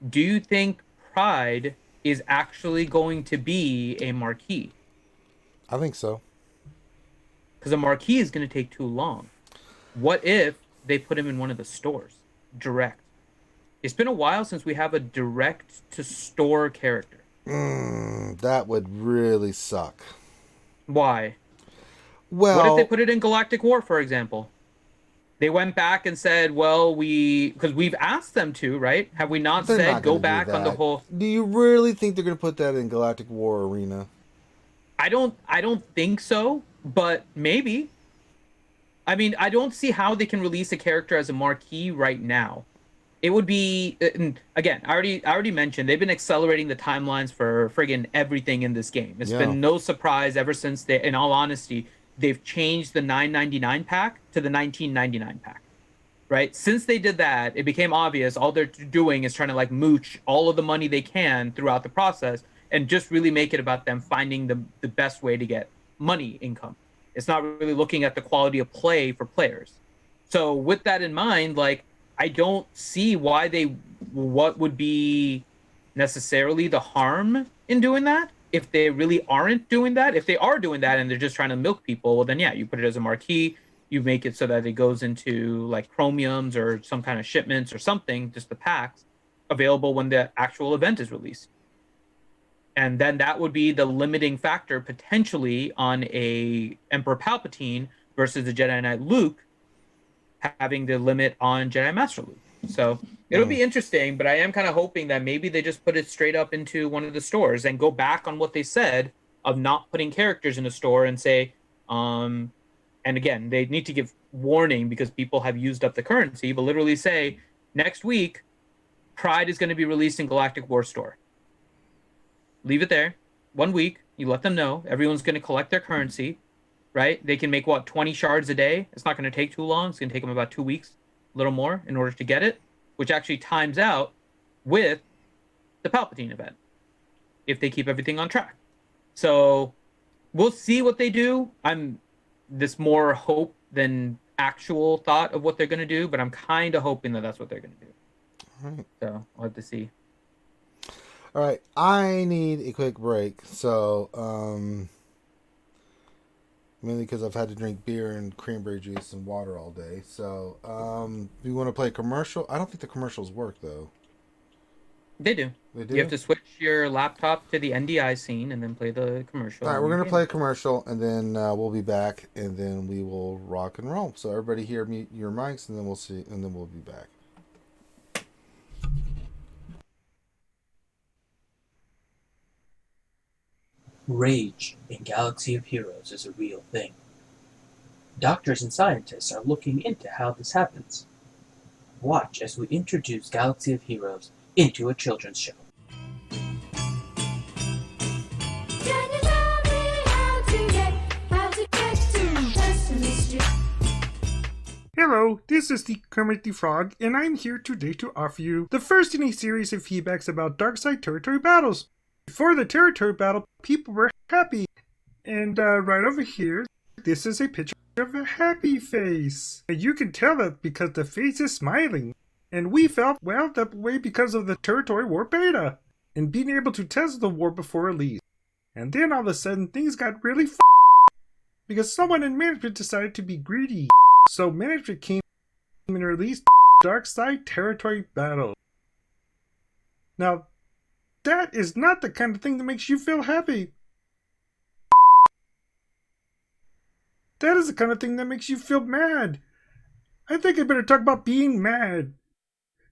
Do you think Pride is actually going to be a marquee? I think so. Because a marquee is going to take too long. What if they put him in one of the stores direct? It's been a while since we have a direct to store character. That would really suck. Why? Well, What if they put it in Galactic War, for example? They went back and said, well, because we've asked them to, right? Have we not they're said not go gonna do back on the that. whole? Do you really think they're going to put that in Galactic War Arena? I don't think so, but maybe. I mean, I don't see how they can release a character as a marquee right now. It would be, again, I already mentioned they've been accelerating the timelines for friggin' everything in this game. It's been no surprise ever since in all honesty, they've changed the $9.99 pack to the $19.99 pack, right? Since they did that, it became obvious all they're doing is trying to like mooch all of the money they can throughout the process and just really make it about them finding the best way to get money income. It's not really looking at the quality of play for players. So with that in mind, like, I don't see what would be necessarily the harm in doing that if they really aren't doing that. If they are doing that and they're just trying to milk people, well, then yeah, you put it as a marquee, you make it so that it goes into like chromiums or some kind of shipments or something, just the packs available when the actual event is released. And then that would be the limiting factor potentially on a Emperor Palpatine versus the Jedi Knight Luke having the limit on Jedi Master Luke. So it'll be interesting, but I am kind of hoping that maybe they just put it straight up into one of the stores and go back on what they said of not putting characters in a store and say, and again, they need to give warning because people have used up the currency, but literally say, next week, Pride is going to be released in Galactic War Store. Leave it there. 1 week. You let them know. Everyone's going to collect their currency, right? They can make, 20 shards a day? It's not going to take too long. It's going to take them about 2 weeks, a little more, in order to get it, which actually times out with the Palpatine event, if they keep everything on track. So we'll see what they do. I'm this more hope than actual thought of what they're going to do, but I'm kind of hoping that that's what they're going to do. All right. So I'll have to see. All right, I need a quick break. So, mainly because I've had to drink beer and cranberry juice and water all day. So, do you want to play a commercial? I don't think the commercials work, though. They do. They do? You have to switch your laptop to the NDI scene and then play the commercial. All right, we're going to play a commercial, and then we'll be back, and then we will rock and roll. So, everybody here, mute your mics, and then we'll see, and then we'll be back. Rage in Galaxy of Heroes is a real thing. Doctors and scientists are looking into how this happens. Watch as we introduce Galaxy of Heroes into a children's show. Can you tell me how to get to Sesame Street? Hello, this is the Kermit the Frog, and I'm here today to offer you the first in a series of feedbacks about Darkside territory battles. Before the territory battle, people were happy. And right over here, this is a picture of a happy face. And you can tell that because the face is smiling. And we felt, well, that way because of the territory war beta. And being able to test the war before release. And then all of a sudden, things got really because someone in management decided to be greedy. So management came and released Darkside territory battle. Now, that is not the kind of thing that makes you feel happy. That is the kind of thing that makes you feel mad. I think I better talk about being mad.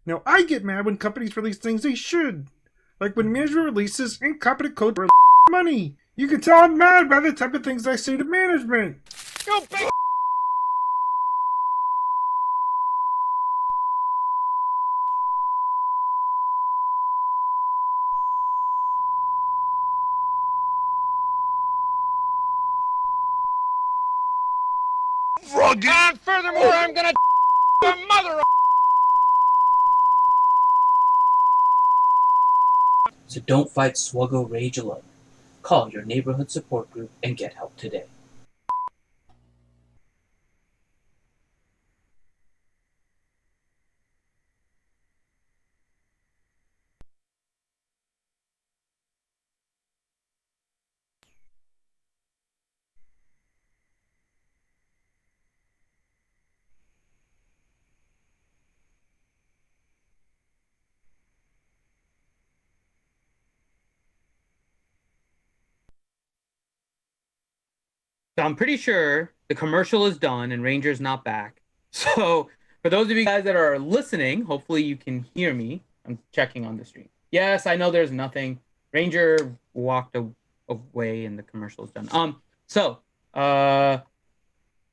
Now, I get mad when companies release things they should. Like when management releases incompetent code for money. You can tell I'm mad by the type of things I say to management. You big Froggy! And furthermore, I'm gonna your mother. So don't fight SWGOH rage alone. Call your neighborhood support group and get help today. So I'm pretty sure the commercial is done and Ranger's not back. So for those of you guys that are listening, hopefully you can hear me. I'm checking on the stream. Yes, I know there's nothing. Ranger walked away and the commercial is done. So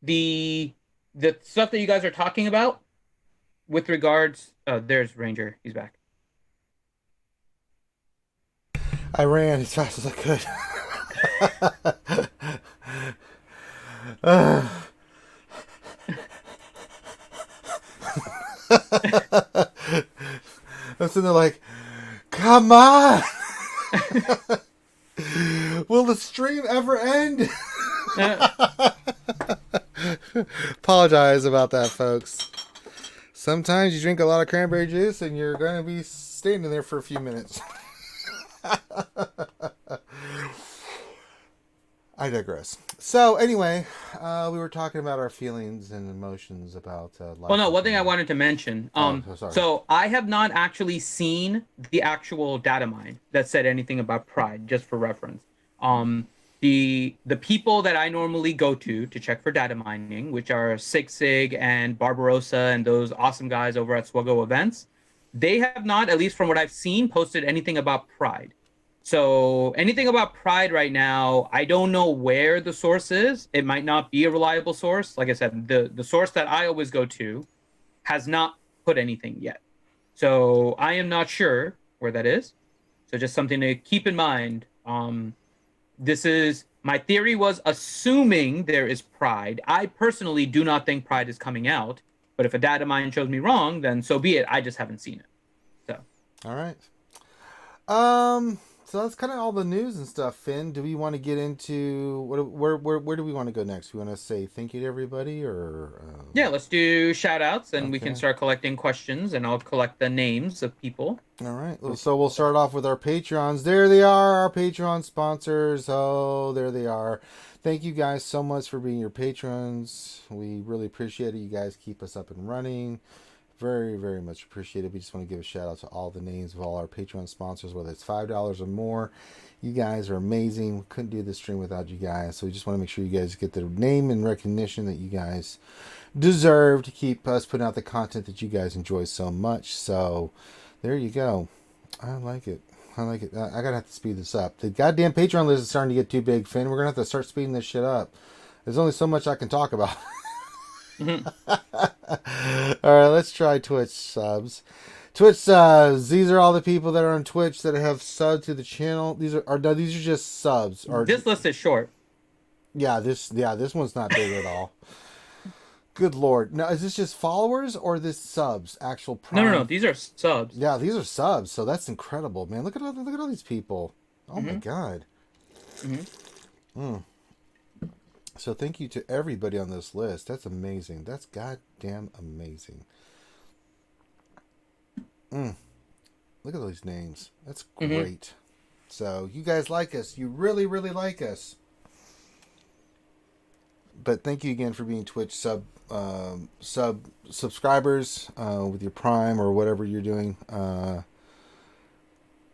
the stuff that you guys are talking about with regards, there's Ranger. He's back. I ran as fast as I could. I'm sitting there like, come on! Will the stream ever end? Apologize about that, folks. Sometimes you drink a lot of cranberry juice and you're going to be standing there for a few minutes. I digress. So anyway, we were talking about our feelings and emotions about life. Well, no, one thing I wanted to mention. Sorry. So I have not actually seen the actual data mine that said anything about Pride, just for reference. The people that I normally go to check for data mining, which are Sig and Barbarossa and those awesome guys over at SWGOH events, they have not, at least from what I've seen, posted anything about Pride. So anything about Pride right now, I don't know where the source is. It might not be a reliable source. Like I said, the source that I always go to has not put anything yet. So I am not sure where that is. So just something to keep in mind. This is, my theory was assuming there is Pride. I personally do not think Pride is coming out. But if a data mine shows me wrong, then so be it. I just haven't seen it. So. All right. So that's kind of all the news and stuff. Finn, do we want to get into where do we want to go next? We want to say thank you to everybody, or yeah, let's do shout outs and we Okay. can start collecting questions and I'll collect the names of people. all right. So we'll start off with our Patreons. There they are, our Patreon sponsors. Oh, there they are. Thank you guys so much for being your patrons. We really appreciate it. You guys keep us up and running. Very, very much appreciated. We just want to give a shout out to all the names of all our Patreon sponsors, whether it's $5 or more. You guys are amazing. We couldn't do this stream without you guys. So we just want to make sure you guys get the name and recognition that you guys deserve to keep us putting out the content that you guys enjoy so much. So there you go. I like it. I like it. I gotta have to speed this up. The goddamn Patreon list is starting to get too big, Finn. We're gonna have to start speeding this shit up. There's only so much I can talk about. All right, let's try Twitch subs. Twitch subs. These are all the people that are on Twitch that have subbed to the channel. These are just subs. Or This list is short. this one's not big at all. Good lord. Now, is this just followers or this subs? Actual prime? No. These are subs. Yeah, these are subs. So that's incredible, man. Look at all these people. Oh my god. So thank you to everybody on this list. That's amazing. That's goddamn amazing. Look at those names. That's great. So you guys like us. You really, really like us. But thank you again for being Twitch subscribers with your Prime or whatever you're doing.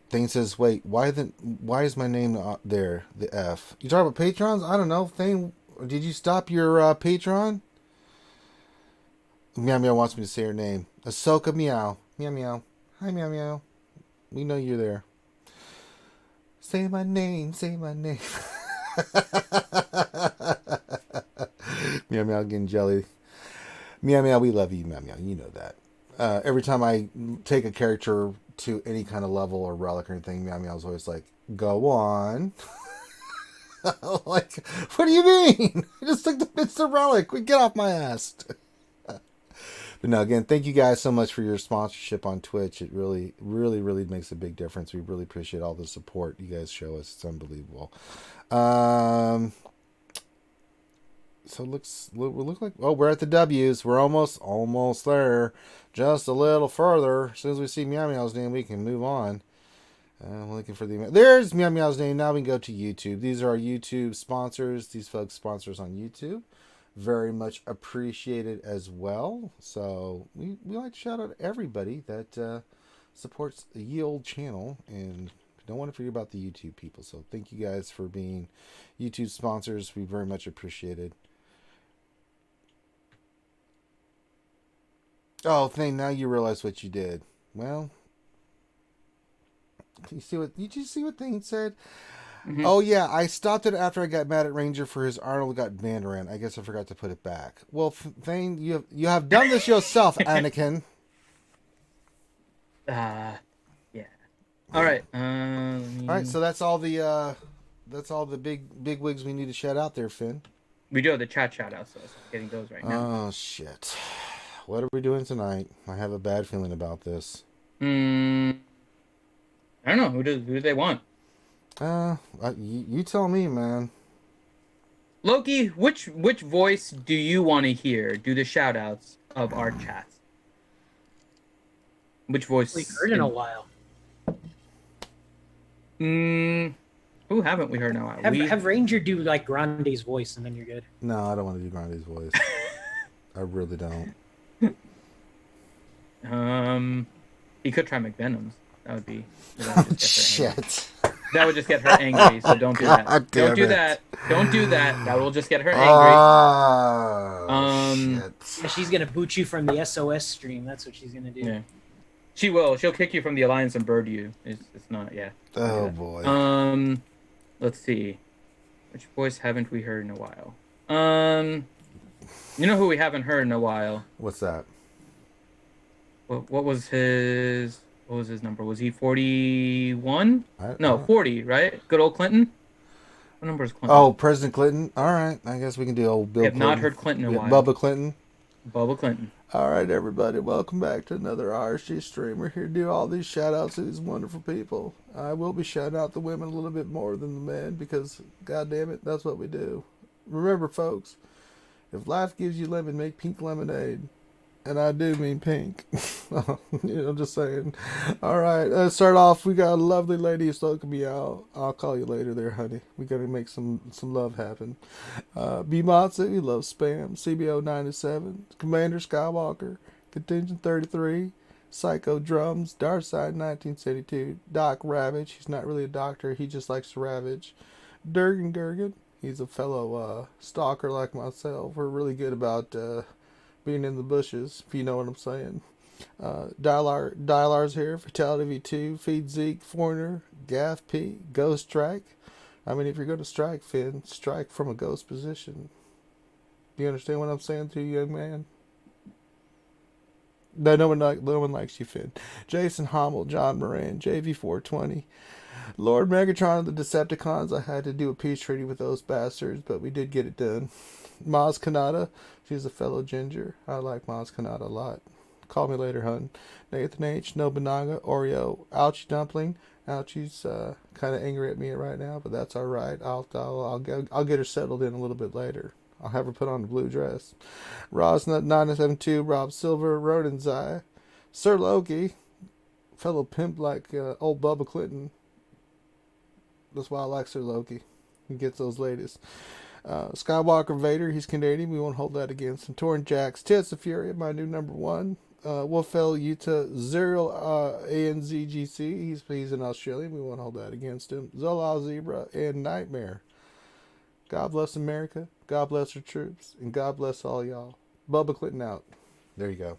Thane says, "Wait, why is my name there? The F? You talking about patrons? I don't know. Thane, Did you stop your Patreon? Meow Meow wants me to say her name. Ahsoka Meow. Meow Meow. Hi, Meow Meow. We know you're there. Say my name. Say my name. Meow Meow getting jelly. Meow Meow, we love you, Meow Meow. You know that. Every time I take a character to any kind of level or relic or anything, Meow Meow's always like, go on. Like, what do you mean? I just took it's the relic. Get off my ass. But no, again, thank you guys so much for your sponsorship on Twitch. It really, really, really makes a big difference. We really appreciate all the support you guys show us. It's unbelievable. So we look like, oh, we're at the W's. We're almost there. Just a little further. As soon as we see Meow Meow's name, we can move on. I'm looking for the... There's Meow Meow's name. Now we can go to YouTube. These are our YouTube sponsors. These folks sponsors on YouTube. Very much appreciated as well. So we like to shout out everybody that supports the ye old channel. And don't want to forget about the YouTube people. So thank you guys for being YouTube sponsors. We very much appreciate it. Oh, Thane, now you realize what you did. Well... Did you see what Thane said? Mm-hmm. Oh yeah, I stopped it after I got mad at Ranger for his Arnold got Mandarin. I guess I forgot to put it back. Well, Thane, you have done this yourself, Anakin. Yeah. All right. All right. So that's all the big wigs we need to shout out there, Finn. We do have the chat shout outs, so I'm getting those right now. Oh shit! What are we doing tonight? I have a bad feeling about this. I don't know. Who do they want? You tell me, man. Loki, which voice do you want to hear do the shout outs of our chats? Which voice? We've heard in a while. Who haven't we heard in a while? Have Ranger do like Grande's voice, and then you're good. No, I don't want to do Grande's voice. I really don't. He could try McVenom's. That would be. Shit. That would just get her angry. So don't do that. Don't do that. Don't do that. That will just get her angry. Shit. Yeah, she's gonna boot you from the SOS stream. That's what she's gonna do. Yeah. She will. She'll kick you from the Alliance and bird you. It's not. Yeah. Oh boy. Let's see. Which voice haven't we heard in a while? You know who we haven't heard in a while? What's that? What was his number? Was he 41? No, 40, right? Good old Clinton? What number is Clinton? Oh, President Clinton? All right. I guess we can do old Bill Clinton. We have not heard Clinton in a while. Bubba Clinton? Bubba Clinton. All right, everybody. Welcome back to another RSG stream. We're here to do all these shout-outs to these wonderful people. I will be shouting out the women a little bit more than the men because, God damn it, that's what we do. Remember, folks, if life gives you lemon, make pink lemonade. And I do mean pink. I'm just saying. All right, let's start off. We got a lovely lady who's looking me out. I'll call you later there, honey. We got to make some love happen. B. Matsu, we love spam. CBO 97. Commander Skywalker. Contingent 33. Psycho Drums. Darkside 1972. Doc Ravage. He's not really a doctor. He just likes to ravage. Durgan Gurgan. He's a fellow stalker like myself. We're really good about... being in the bushes, if you know what I'm saying. Dialar's here, Fatality V2, Feed Zeke, Foreigner, Gaff P, Ghost Strike. I mean, if you're going to strike, Finn, strike from a ghost position. Do you understand what I'm saying to you, young man? No one likes you, Finn. Jason Hommel, John Moran, JV420. Lord Megatron of the Decepticons, I had to do a peace treaty with those bastards, but we did get it done. Maz Kanata, she's a fellow ginger. I like Maz Kanata a lot. Call me later, hun. Nathan H, Nobunaga, Oreo, Ouchie Dumpling. Ouchie's kind of angry at me right now, but that's all right. I'll get her settled in a little bit later. I'll have her put on the blue dress. Rosnut 972, Rob Silver, Ronan Zai, Sir Loki, fellow pimp like old Bubba Clinton. That's why I like Sir Loki. He gets those ladies. Skywalker Vader, he's Canadian. We won't hold that against him. Torn Jacks, Tits of Fury, my new number one. Wolfell Utah, Zerial ANZGC, he's an Australian. We won't hold that against him. Zola Zebra and Nightmare. God bless America. God bless our troops, and God bless all y'all. Bubba Clinton out. There you go.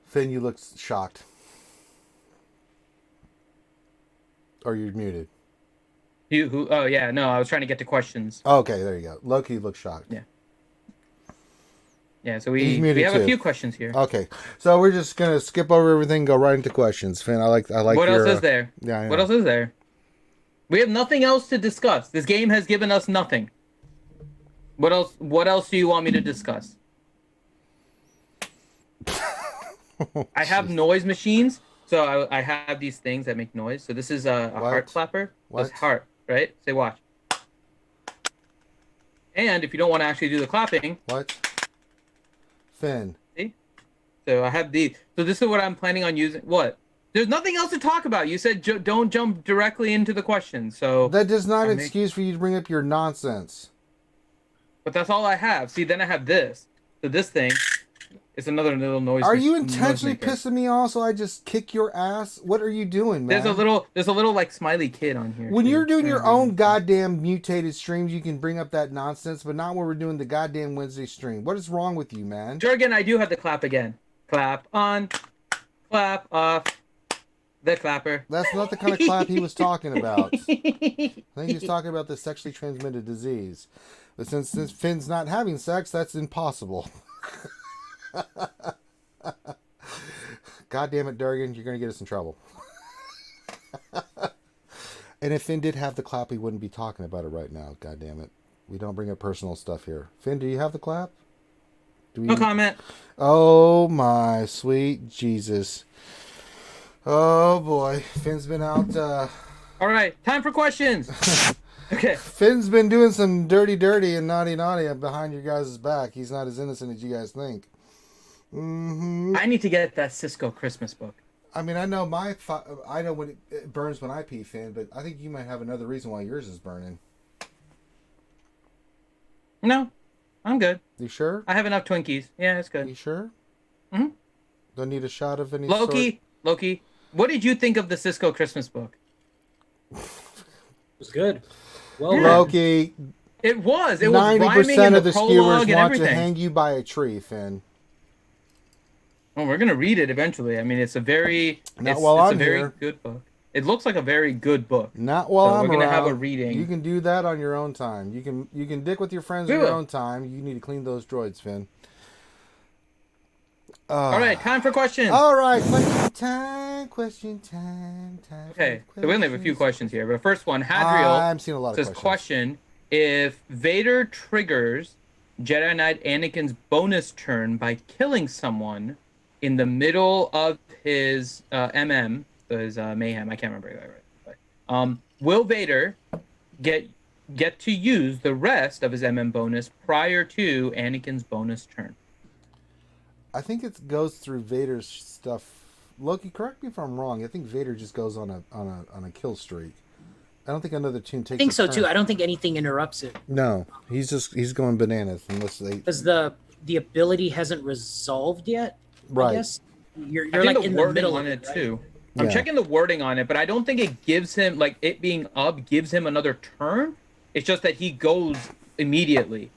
Finn, you look shocked. Or you're muted. Oh yeah, no, I was trying to get to questions. Okay, there you go. Loki looks shocked. Yeah. Yeah, so He's we muted have too. a few questions here. Okay, so we're just gonna skip over everything, and go right into questions. Finn, I like What your, else is there? Yeah, I know. What else is there? We have nothing else to discuss. This game has given us nothing. What else? What else do you want me to discuss? I have noise machines, so I have these things that make noise. So this is a heart clapper. What? That's heart, right? Say watch. And if you don't want to actually do the clapping, What? Finn. see? So I have these. So this is what I'm planning on using. What? There's nothing else to talk about. You said don't jump directly into the question. So That does not excuse for you to bring up your nonsense. But that's all I have. See, then I have this. So this thing is another little noise. Are you noise intentionally maker. pissing me off so I just kick your ass? What are you doing, man? There's a little like smiley kid on here. When too. you're doing your own goddamn mutated streams, you can bring up that nonsense, but not when we're doing the goddamn Wednesday stream. What is wrong with you, man? Jurgen, I do have the clap again. Clap on, clap off, the clapper. That's not the kind of clap he was talking about. I think he's talking about the sexually transmitted disease. But since Finn's not having sex, that's impossible. God damn it, Durgan, you're going to get us in trouble. And if Finn did have the clap, he wouldn't be talking about it right now. God damn it. We don't bring up personal stuff here. Finn, do you have the clap? No comment. Oh my sweet Jesus. Oh boy. Finn's been out. All right, time for questions. Okay. Finn's been doing some dirty and naughty behind your guys' back. He's not as innocent as you guys think. I need to get that Cisco Christmas book. I mean, I know I know when it burns when I pee, Finn, but I think you might have another reason why yours is burning. No, I'm good. You sure? I have enough Twinkies. Yeah, it's good. You sure? Mm-hmm. Don't need a shot of any Loki, what did you think of the Cisco Christmas book? It was good. Well, Yeah. Loki, It was. It was rhyming 90% in of the prologue skewers and want everything. to hang you by a tree, Finn. Well, we're gonna read it eventually. I mean, it's a very Not while I'm a very here. good book. It looks like a very good book. Not while So I'm we're gonna around. have a reading. You can do that on your own time. You can dick with your friends We on your will. own time. You need to clean those droids, Finn. All right, time for questions. All right, question time. Okay, so we only have a few questions here, but the first one, Hadriel I'm seeing a lot of says, questions. question, if Vader triggers Jedi Knight Anakin's bonus turn by killing someone in the middle of his MM, his mayhem, I can't remember that right. But, will Vader get to use the rest of his MM bonus prior to Anakin's bonus turn? I think it goes through Vader's stuff. Loki, correct me if I'm wrong. I think Vader just goes on a kill streak. I don't think another tune takes. I think a so turn. too. I don't think anything interrupts it No, he's going bananas unless they. because the ability hasn't resolved yet. Right. I guess you're I think like the in the wording middle on of it right? too. I'm Yeah. checking the wording on it, but I don't think it gives him like it being up gives him another turn. It's just that he goes immediately.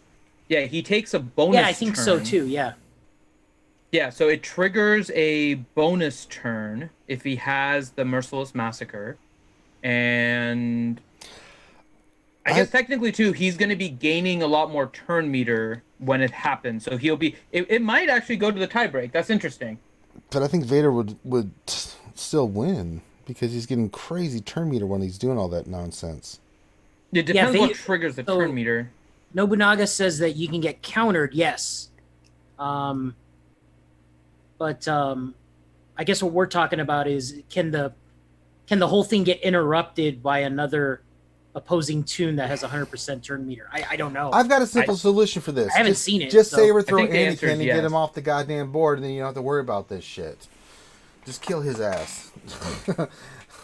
Yeah, he takes a bonus. Yeah, I think so turn. too. Yeah. Yeah, so it triggers a bonus turn if he has the Merciless Massacre, and I guess technically too, he's going to be gaining a lot more turn meter when it happens. So he'll be. It might actually go to the tiebreak. That's interesting. But I think Vader would still win because he's getting crazy turn meter when he's doing all that nonsense. It depends Vader- what triggers the so- turn meter. Nobunaga says that you can get countered. Yes. But I guess what we're talking about is can the whole thing get interrupted by another opposing tune that has 100% turn meter? I don't know. I've got a simple solution for this. I haven't Just- seen it, Just so- saber throw I think the answer Anakin is and get yes. him off the goddamn board, and then you don't have to worry about this shit. Just kill his ass.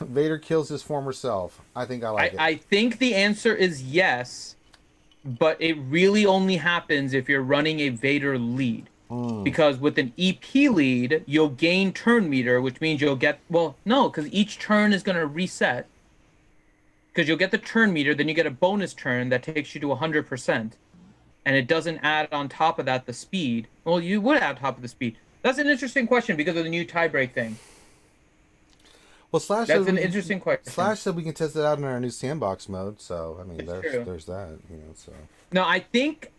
Vader kills his former self. I think I like it. I think the answer is yes, but it really only happens if you're running a Vader lead. Because with an EP lead, you'll gain turn meter, which means you'll get... Well, no, because each turn is going to reset. Because you'll get the turn meter, then you get a bonus turn that takes you to 100%. And it doesn't add on top of that the speed. Well, you would add on top of the speed. That's an interesting question because of the new tie-break thing. Well, Slash That's said an interesting question. Slash said we can test it out in our new sandbox mode. So I mean, It's true. there's that. So No, I think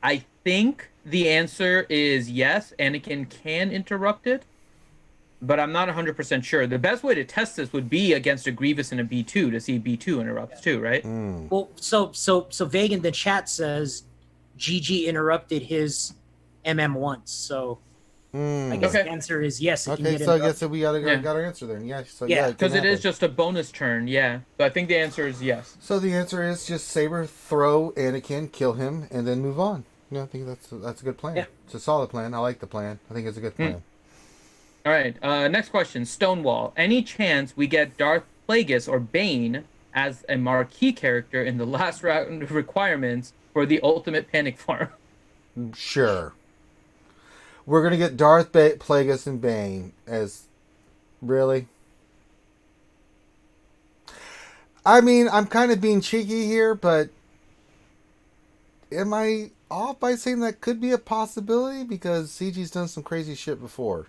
the answer is yes. Anakin can interrupt it, but I'm not 100% sure. The best way to test this would be against a Grievous and a B2 to see B2 interrupts too, right? Well, so Vague in the chat says GG interrupted his MM once, so I guess the answer is yes. It can okay, get so I interrupted. guess that we got our answer then. Yeah, so Yeah, Because it is just a bonus turn, yeah. So I think the answer is yes. So the answer is just Saber, throw Anakin, kill him, and then move on. Yeah, I think that's a good plan. Yeah. It's a solid plan. I like the plan. I think it's a good plan. All right, next question. Stonewall. Any chance we get Darth Plagueis or Bane as a marquee character in the last round of requirements for the ultimate panic farm? Sure. We're gonna get Darth Plagueis and Bane as really. I mean, I'm kind of being cheeky here, but am I off by saying that could be a possibility? Because CG's done some crazy shit before.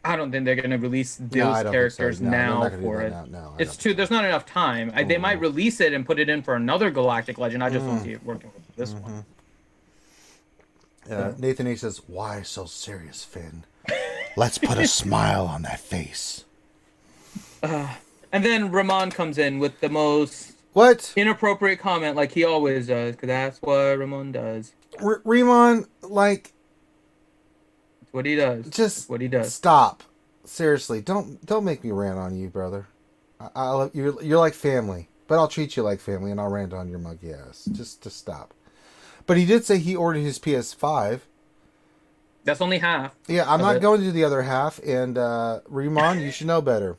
I don't think they're going to release I those don't think so. characters No, they're not now gonna do for that it. now. No, I It's don't too. There's not enough time. They might release it and put it in for another Galactic Legend. I just don't see it working with this one. Nathan H says, "Why so serious, Finn? Let's put a smile on that face." And then Ramon comes in with the most inappropriate comment, like he always does, because that's what Ramon does. Ramon, like, That's what he does. just That's what he does. stop. Seriously, don't make me rant on you, brother. You're like family, but I'll treat you like family, and I'll rant on your muggy ass. Just stop. But he did say he ordered his PS5. That's only half. Yeah, I'm not going to do the other half. And Ramon, you should know better.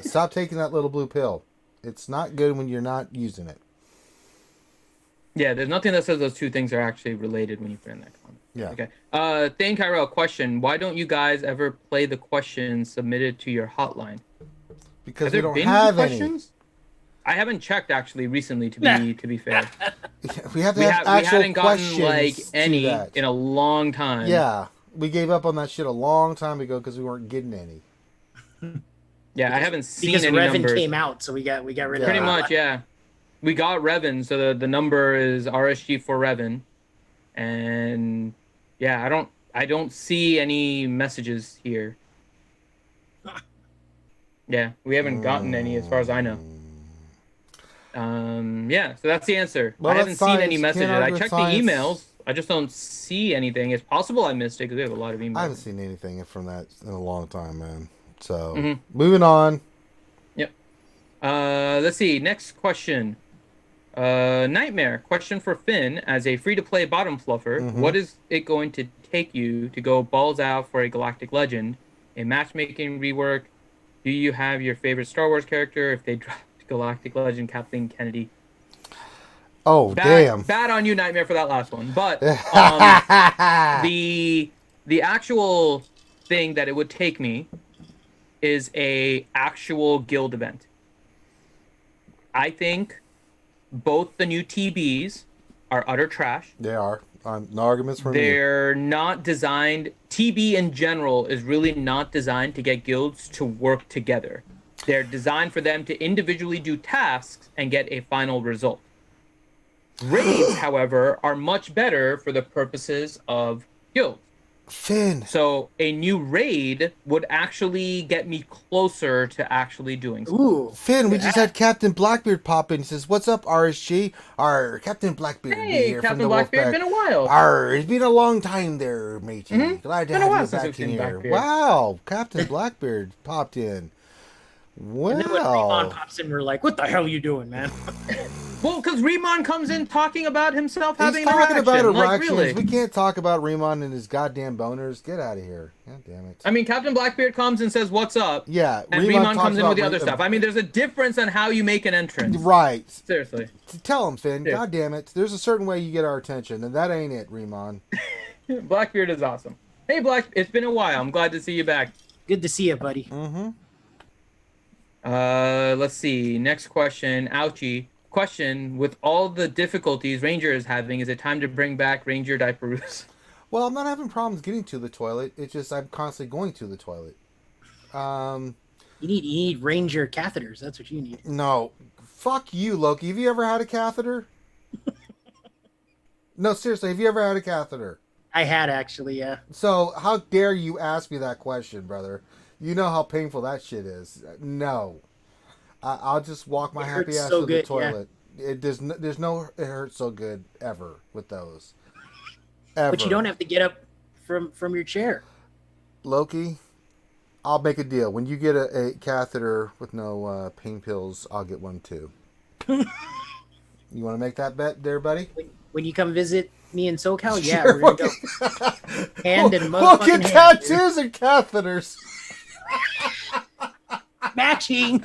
Stop taking that little blue pill. It's not good when you're not using it. Yeah, there's nothing that says those two things are actually related when you put in that comment. Yeah. Okay. Thane Kyrell, question. Why don't you guys ever play the questions submitted to your hotline? Because Have we there don't been have any. questions? I haven't checked actually recently to be fair. We have to We have actual hadn't gotten questions like to any that. in a long time. Yeah, we gave up on that shit a long time ago because we weren't getting any. Yeah, I haven't seen because any Revan numbers. came out, so we got rid of Pretty that. much, yeah. We got Revan, so the number is RSG for Revan, and yeah, I don't see any messages here. Yeah, we haven't gotten any as far as I know. Yeah, so that's the answer. Well, I haven't that's seen any science. messages. Can't I argue checked with the science. emails. I just don't see anything. It's possible I missed it because we have a lot of emails. I haven't seen anything from that in a long time, man. So Mhm. moving on. Yep. Let's see. Next question. Nightmare. Question for Finn. As a free-to-play bottom fluffer, what is it going to take you to go balls out for a Galactic Legend? A matchmaking rework? Do you have your favorite Star Wars character if they dropped Galactic Legend Kathleen Kennedy? Oh, damn. Bad on you, Nightmare, for that last one. But the actual thing that it would take me is a actual guild event. I think both the new TBs are utter trash. They are. No arguments from me. They're not designed. TB in general is really not designed to get guilds to work together. They're designed for them to individually do tasks and get a final result. Raids, however, are much better for the purposes of guilds. Finn. So a new raid would actually get me closer to actually doing something. Ooh. Finn, we just had Captain Blackbeard pop in. He says, "What's up, RSG? Our Captain Blackbeard Hey, here from Captain the Blackbeard, Wolfpack. been a while. It's been a long time there, matey. Glad to Been a have while you since back we've in seen here. Blackbeard. Wow, Captain Blackbeard popped in. And then when Ramon Wow. pops in, we're like, "What the hell are you doing, man?" Well, because Remon comes in talking about himself He's having talking an about erection. Like, erections. really? We can't talk about Remon and his goddamn boners. Get out of here. God damn it. I mean, Captain Blackbeard comes and says, "What's up?" Yeah, And Remon Remon talks comes in with the about other stuff. I mean, there's a difference on how you make an entrance. Right. Seriously. Tell him, Finn. Yeah. God damn it. There's a certain way you get our attention, and that ain't it, Remon. Blackbeard is awesome. Hey, Black, it's been a while. I'm glad to see you back. Good to see you, buddy. Mm-hmm. Let's see. Next question. Ouchie. Question: with all the difficulties Ranger is having, is it time to bring back Ranger diaperoos? Well, I'm not having problems getting to the toilet. It's just I'm constantly going to the toilet. You need Ranger catheters. That's what you need. No. Fuck you, Loki. Have you ever had a catheter? No, seriously, have you ever had a catheter? I had actually, yeah. So, how dare you ask me that question, brother? You know how painful that shit is. No. I'll just walk my It happy hurts ass so to the good, toilet. It hurts so good ever with those. Ever. But you don't have to get up from your chair. Loki, I'll make a deal. When you get a catheter with no pain pills, I'll get one too. You want to make that bet there, buddy? When you come visit me in SoCal, yeah, Sure, we're gonna go hand and we'll motherfucking get hand, dude. tattoos and catheters. Matching.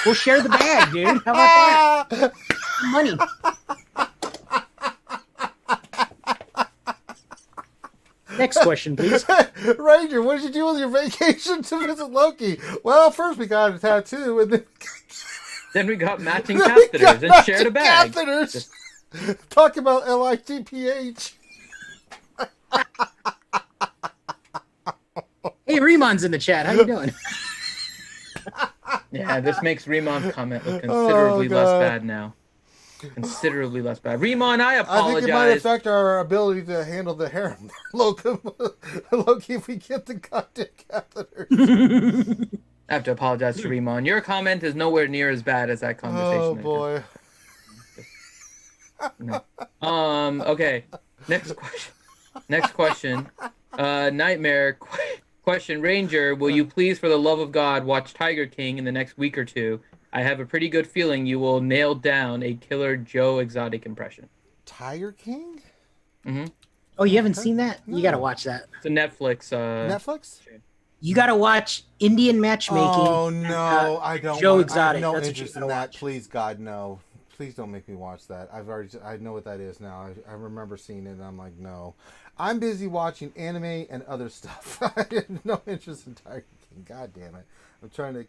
We'll share the bag, dude. How about that? Money. Next question, please. Ranger, what did you do with your vacation to visit Loki? Well, first we got a tattoo, and Then we got matching then we catheters got and shared a matching bag. Catheters. Talk about LITPH. Hey, Rimon's in the chat. How you doing? Yeah, this makes Remon's comment look considerably less God. bad now. Considerably less bad. Remon, I I apologize. think it might affect our ability to handle the harem, Loki, if we get the goddamn catheters. I have to apologize to Remon. Your comment is nowhere near as bad as that conversation. Oh, I boy. just- No. Okay. Next question. Next question. Nightmare question. Ranger, will you please, for the love of God, watch Tiger King in the next week or two? I have a pretty good feeling you will nail down a killer Joe Exotic impression. Tiger King? Mm-hmm. Oh, you haven't seen that? No. You got to watch that. It's a Netflix. Netflix? You got to watch Indian Matchmaking. Oh, no, I don't. Joe I have Exotic. no That's what you interest in gotta that. watch. Please, God, no. Please don't make me watch that. I know what that is now. I remember seeing it, and I'm like, no. I'm busy watching anime and other stuff. I have no interest in Tiger King. God damn it. I'm trying to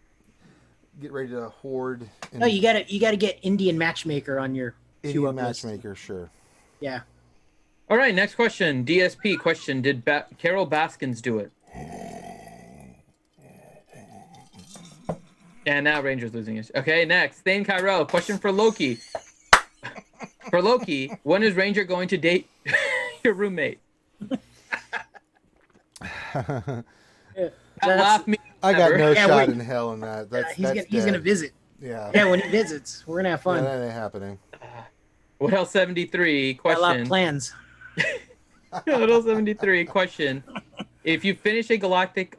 get ready to hoard. No, you got to get Indian Matchmaker on your Indian queue up list. Matchmaker, sure. Yeah. All right, next question. DSP question. Did Carol Baskins do it? And now Ranger's losing it. Okay, next. Thane Kyrell. Question for Loki. For Loki, when is Ranger going to date your roommate? Laugh me. I got no Yeah, shot wait. in hell in that. That's, he's that's gonna dead. visit. Yeah. Yeah, when he visits, we're gonna have fun. Yeah, that ain't happening. What else? 73 Got a lot of question. plans. What else? 73 question. If you finish a Galactic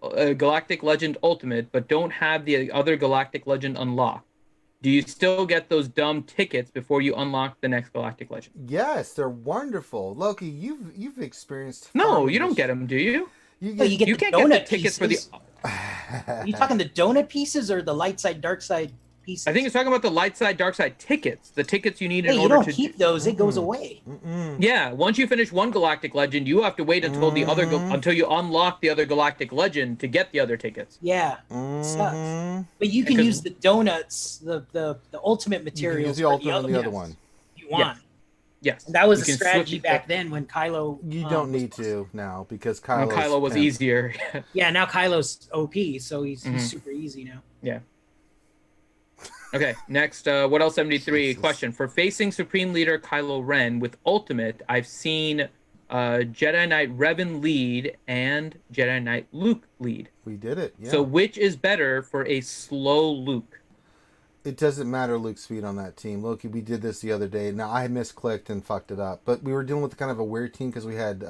Legend Ultimate but don't have the other Galactic Legend unlocked, do you still get those dumb tickets before you unlock the next Galactic Legend? Yes, they're wonderful. Loki, you've experienced. No, you don't get them, do you? You Oh, you get You the can't get the donut tickets pieces. for the. Are you talking the donut pieces or the light side, dark side pieces? I think it's talking about the light side, dark side tickets. The tickets you need Hey, in you order don't to. keep those; it goes away. Yeah, once you finish one Galactic Legend, you have to wait until the other until you unlock the other Galactic Legend to get the other tickets. Yeah, it sucks. But you can Because- use the donuts, the ultimate You can materials. use the for ultimate and the other yes, one. if you want. Yes. And that was You a can strategy switch- back then when Kylo. You was don't need busted. to now because Well, Kylo was pimp. easier. Yeah, now Kylo's OP, so he's Mhm. super easy now. Yeah. Okay, next, what else 73 Jesus. question. For facing Supreme Leader Kylo Ren with Ultimate, I've seen Jedi Knight Revan lead and Jedi Knight Luke lead. We did it. Yeah. So which is better for a slow Luke? It doesn't matter Luke's speed on that team. Loki, we did this the other day. Now, I misclicked and fucked it up. But we were dealing with kind of a weird team because we had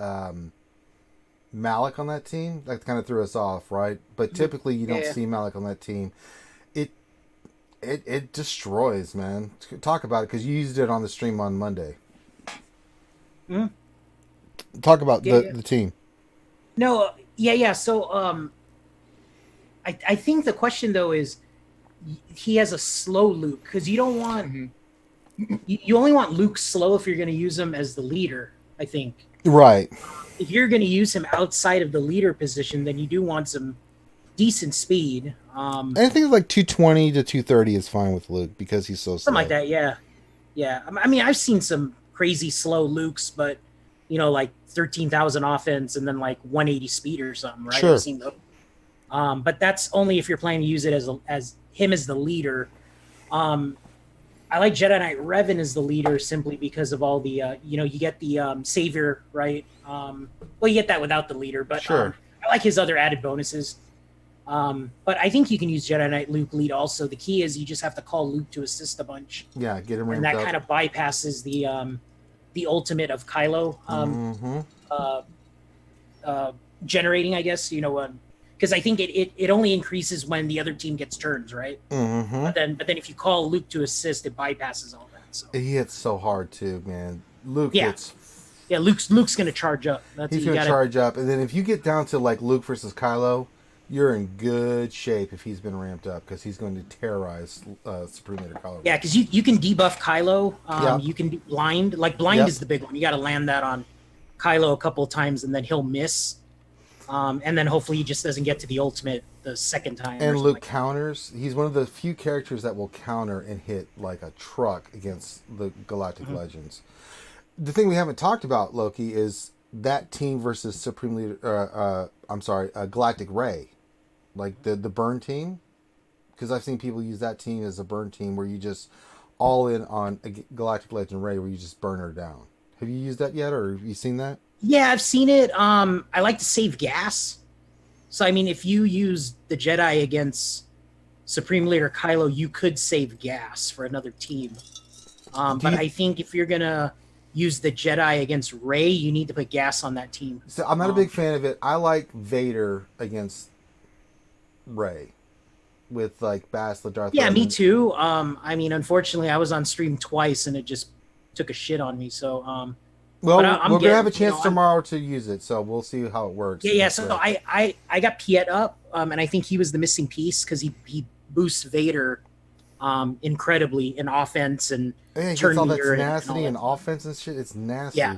Malik on that team. That kind of threw us off, right? But typically you don't Yeah. see Malik on that team. It destroys, man. Talk about it because you used it on the stream on Monday. Hmm? Talk about Yeah, the, yeah. the team. No, yeah. So, I think the question though is, he has a slow Luke because you don't want. Mhm. You only want Luke slow if you're going to use him as the leader. I think Right. If you're going to use him outside of the leader position, then you do want some decent speed. And I think like 220 to 230 is fine with Luke because he's so slow. Something like that, yeah. Yeah. I mean, I've seen some crazy slow Lukes, but, like 13,000 offense and then like 180 speed or something, right? Sure. I've seen those. But that's only if you're planning to use it as him as the leader. I like Jedi Knight Revan as the leader simply because of all the, you get the savior, right? Well, you get that without the leader, but Sure. I like his other added bonuses. But I think you can use Jedi Knight Luke lead also. The key is you just have to call Luke to assist a bunch. Yeah, get him And ramped that up. kind of bypasses the ultimate of Kylo generating, I guess, because I think it only increases when the other team gets turns, right? Mm-hmm. But then if you call Luke to assist, it bypasses all that. So He hits so hard too, man. Luke Yeah. hits. yeah, Luke's gonna charge up. That's He's you going to gotta- charge up. And then if you get down to like Luke versus Kylo, you're in good shape if he's been ramped up because he's going to terrorize Supreme Leader Kylo. Yeah, because you can debuff Kylo. Yeah. You can do blind. Like blind Yep. is the big one. You got to land that on Kylo a couple of times, and then he'll miss. And then hopefully he just doesn't get to the ultimate the second time. or And something Luke like that. counters. He's one of the few characters that will counter and hit like a truck against the Galactic Mm-hmm. Legends. The thing we haven't talked about, Loki, is that team versus Supreme Leader. Galactic Ray, like the burn team, because I've seen people use that team as a burn team where you just all in on a Galactic Legend Ray where you just burn her down. Have you used that yet, or have you seen that? Yeah, I've seen it. I like to save gas. So I mean, if you use the Jedi against Supreme Leader Kylo, you could save gas for another team. But I think if you're gonna use the Jedi against Rey, you need to put gas on that team. So I'm not a big fan of it. I like Vader against Ray with like Bastila, Darth Yeah, me Vader. too. I mean, unfortunately, I was on stream twice and it just took a shit on me. So, Well, but I'm we're gonna have a getting, chance tomorrow to use it, so we'll see how it works. yeah. So I got Piet up, and I think he was the missing piece because he boosts Vader, incredibly in offense and yeah, he turn gets all that meter tenacity and all that. offense and shit. It's nasty. Yeah.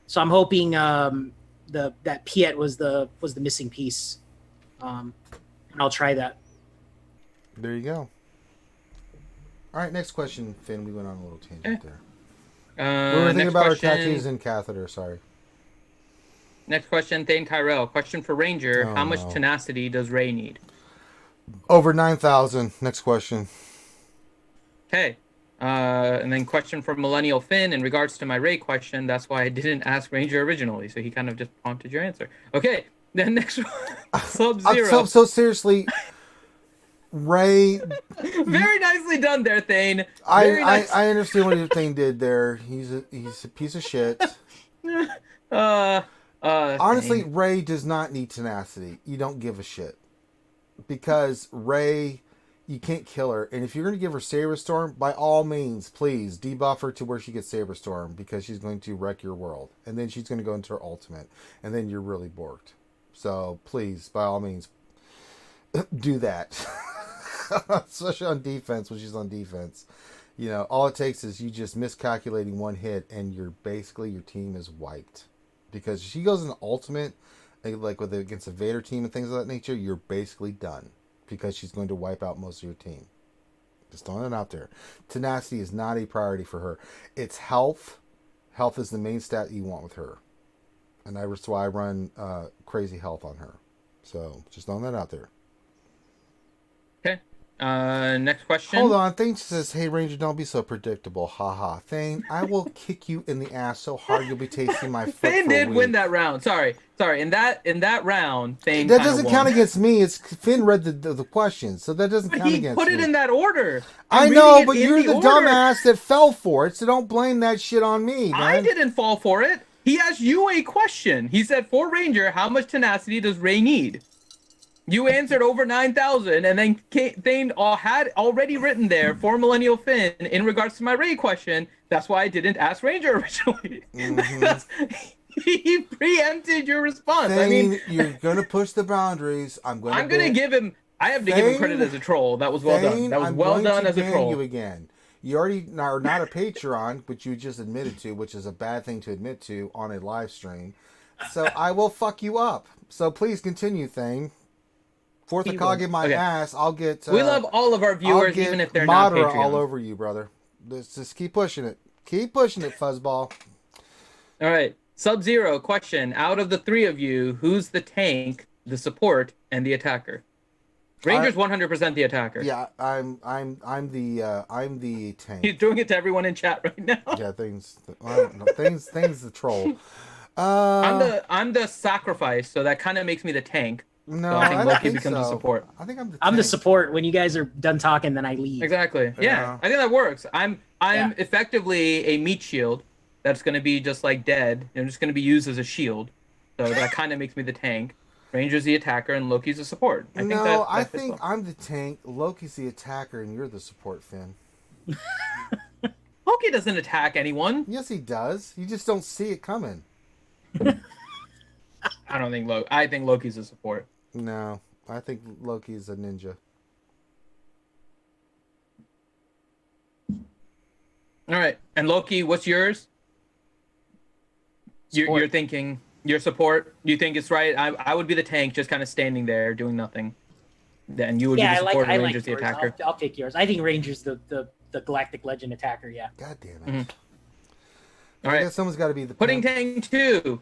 So I'm hoping that Piet was the missing piece, and I'll try that. There you go. All right, next question, Finn. We went on a little tangent there. We were thinking Next about question, our tattoos and catheter. Sorry. Next question, Thane Tyrell. Question for Ranger. Oh, How much no. tenacity does Ray need? Over 9,000. Next question. Okay. And then question from Millennial Finn in regards to my Ray question. That's why I didn't ask Ranger originally. So he kind of just prompted your answer. Okay. Then next one, Sub-Zero. So seriously, Ray. Very nicely done there, Thane. I Very nice. understand what your thing did there. He's a piece of shit. Honestly, Thane. Ray does not need tenacity. You don't give a shit. Because Ray, you can't kill her. And if you're going to give her Saber Storm, by all means, please debuff her to where she gets Saber Storm because she's going to wreck your world. And then she's going to go into her ultimate. And then you're really borked. So please, by all means, do that. Especially on defense when she's on defense. You know, all it takes is you just miscalculating one hit and you're basically, your team is wiped. Because if she goes in the ultimate, like with against a Vader team and things of that nature, you're basically done. Because she's going to wipe out most of your team. Just throwing it out there. Tenacity is not a priority for her. It's health. Health is the main stat you want with her. And that's why I run crazy health on her. So, just throwing that out there. Okay. Next question. Hold on. Thane says, hey, Ranger, don't be so predictable. Haha. Thane, I will kick you in the ass so hard you'll be tasting my foot Thane for a did week. win that round. Sorry. In that round, Thane That kinda doesn't won. count against me. It's Finn read the questions, so that doesn't But count he against put me. it in that order. I I'm know, reading it but in you're the order. dumbass that fell for it, so don't blame that shit on me, man. I didn't fall for it. He asked you a question. He said, for Ranger, how much tenacity does Ray need? You answered over 9,000, and then Thane had already written there for Millennial Finn in regards to my Ray question. That's why I didn't ask Ranger originally. He preempted your response. Thane, I mean, you're gonna push the boundaries. I'm gonna give him. I have to give him credit as a troll. That was well done. That was well done as a troll. You again. You already are not a Patreon, which you just admitted to, which is a bad thing to admit to on a live stream. So I will fuck you up. So please continue, Thane. Fourth of cog in my Okay. ass. I'll get. We love all of our viewers, even if they're not Madara Patreons. all over you, brother. Just keep pushing it. Keep pushing it, fuzzball. All right. Sub-Zero question. Out of the three of you, who's the tank, the support, and the attacker? Ranger's 100% the attacker. Yeah, I'm the tank. He's doing it to everyone in chat right now. Yeah, things the troll. I'm the sacrifice, so that kind of makes me the tank. No, So I think I Loki don't think becomes so. the support. I think I'm the I'm the tank. support. When you guys are done talking, then I leave. Exactly. Yeah, I think that works. I'm effectively a meat shield that's going to be just like dead and just going to be used as a shield. So that kind of makes me the tank. Ranger's the attacker and Loki's the support. I think I'm the tank. Loki's the attacker, and you're the support, Finn. Loki doesn't attack anyone. Yes, he does. You just don't see it coming. I don't think I think Loki's the support. No, I think Loki's a ninja. All right, and Loki, what's yours? You're thinking your support. You think it's right? I would be the tank, just kind of standing there doing nothing. Then you would be the support, and Ranger's the yours. attacker. I'll take yours. I think Ranger's the Galactic Legend attacker. Yeah. God damn it! Mm-hmm. All right, I guess someone's got to be the Pudding tank. Tang 2.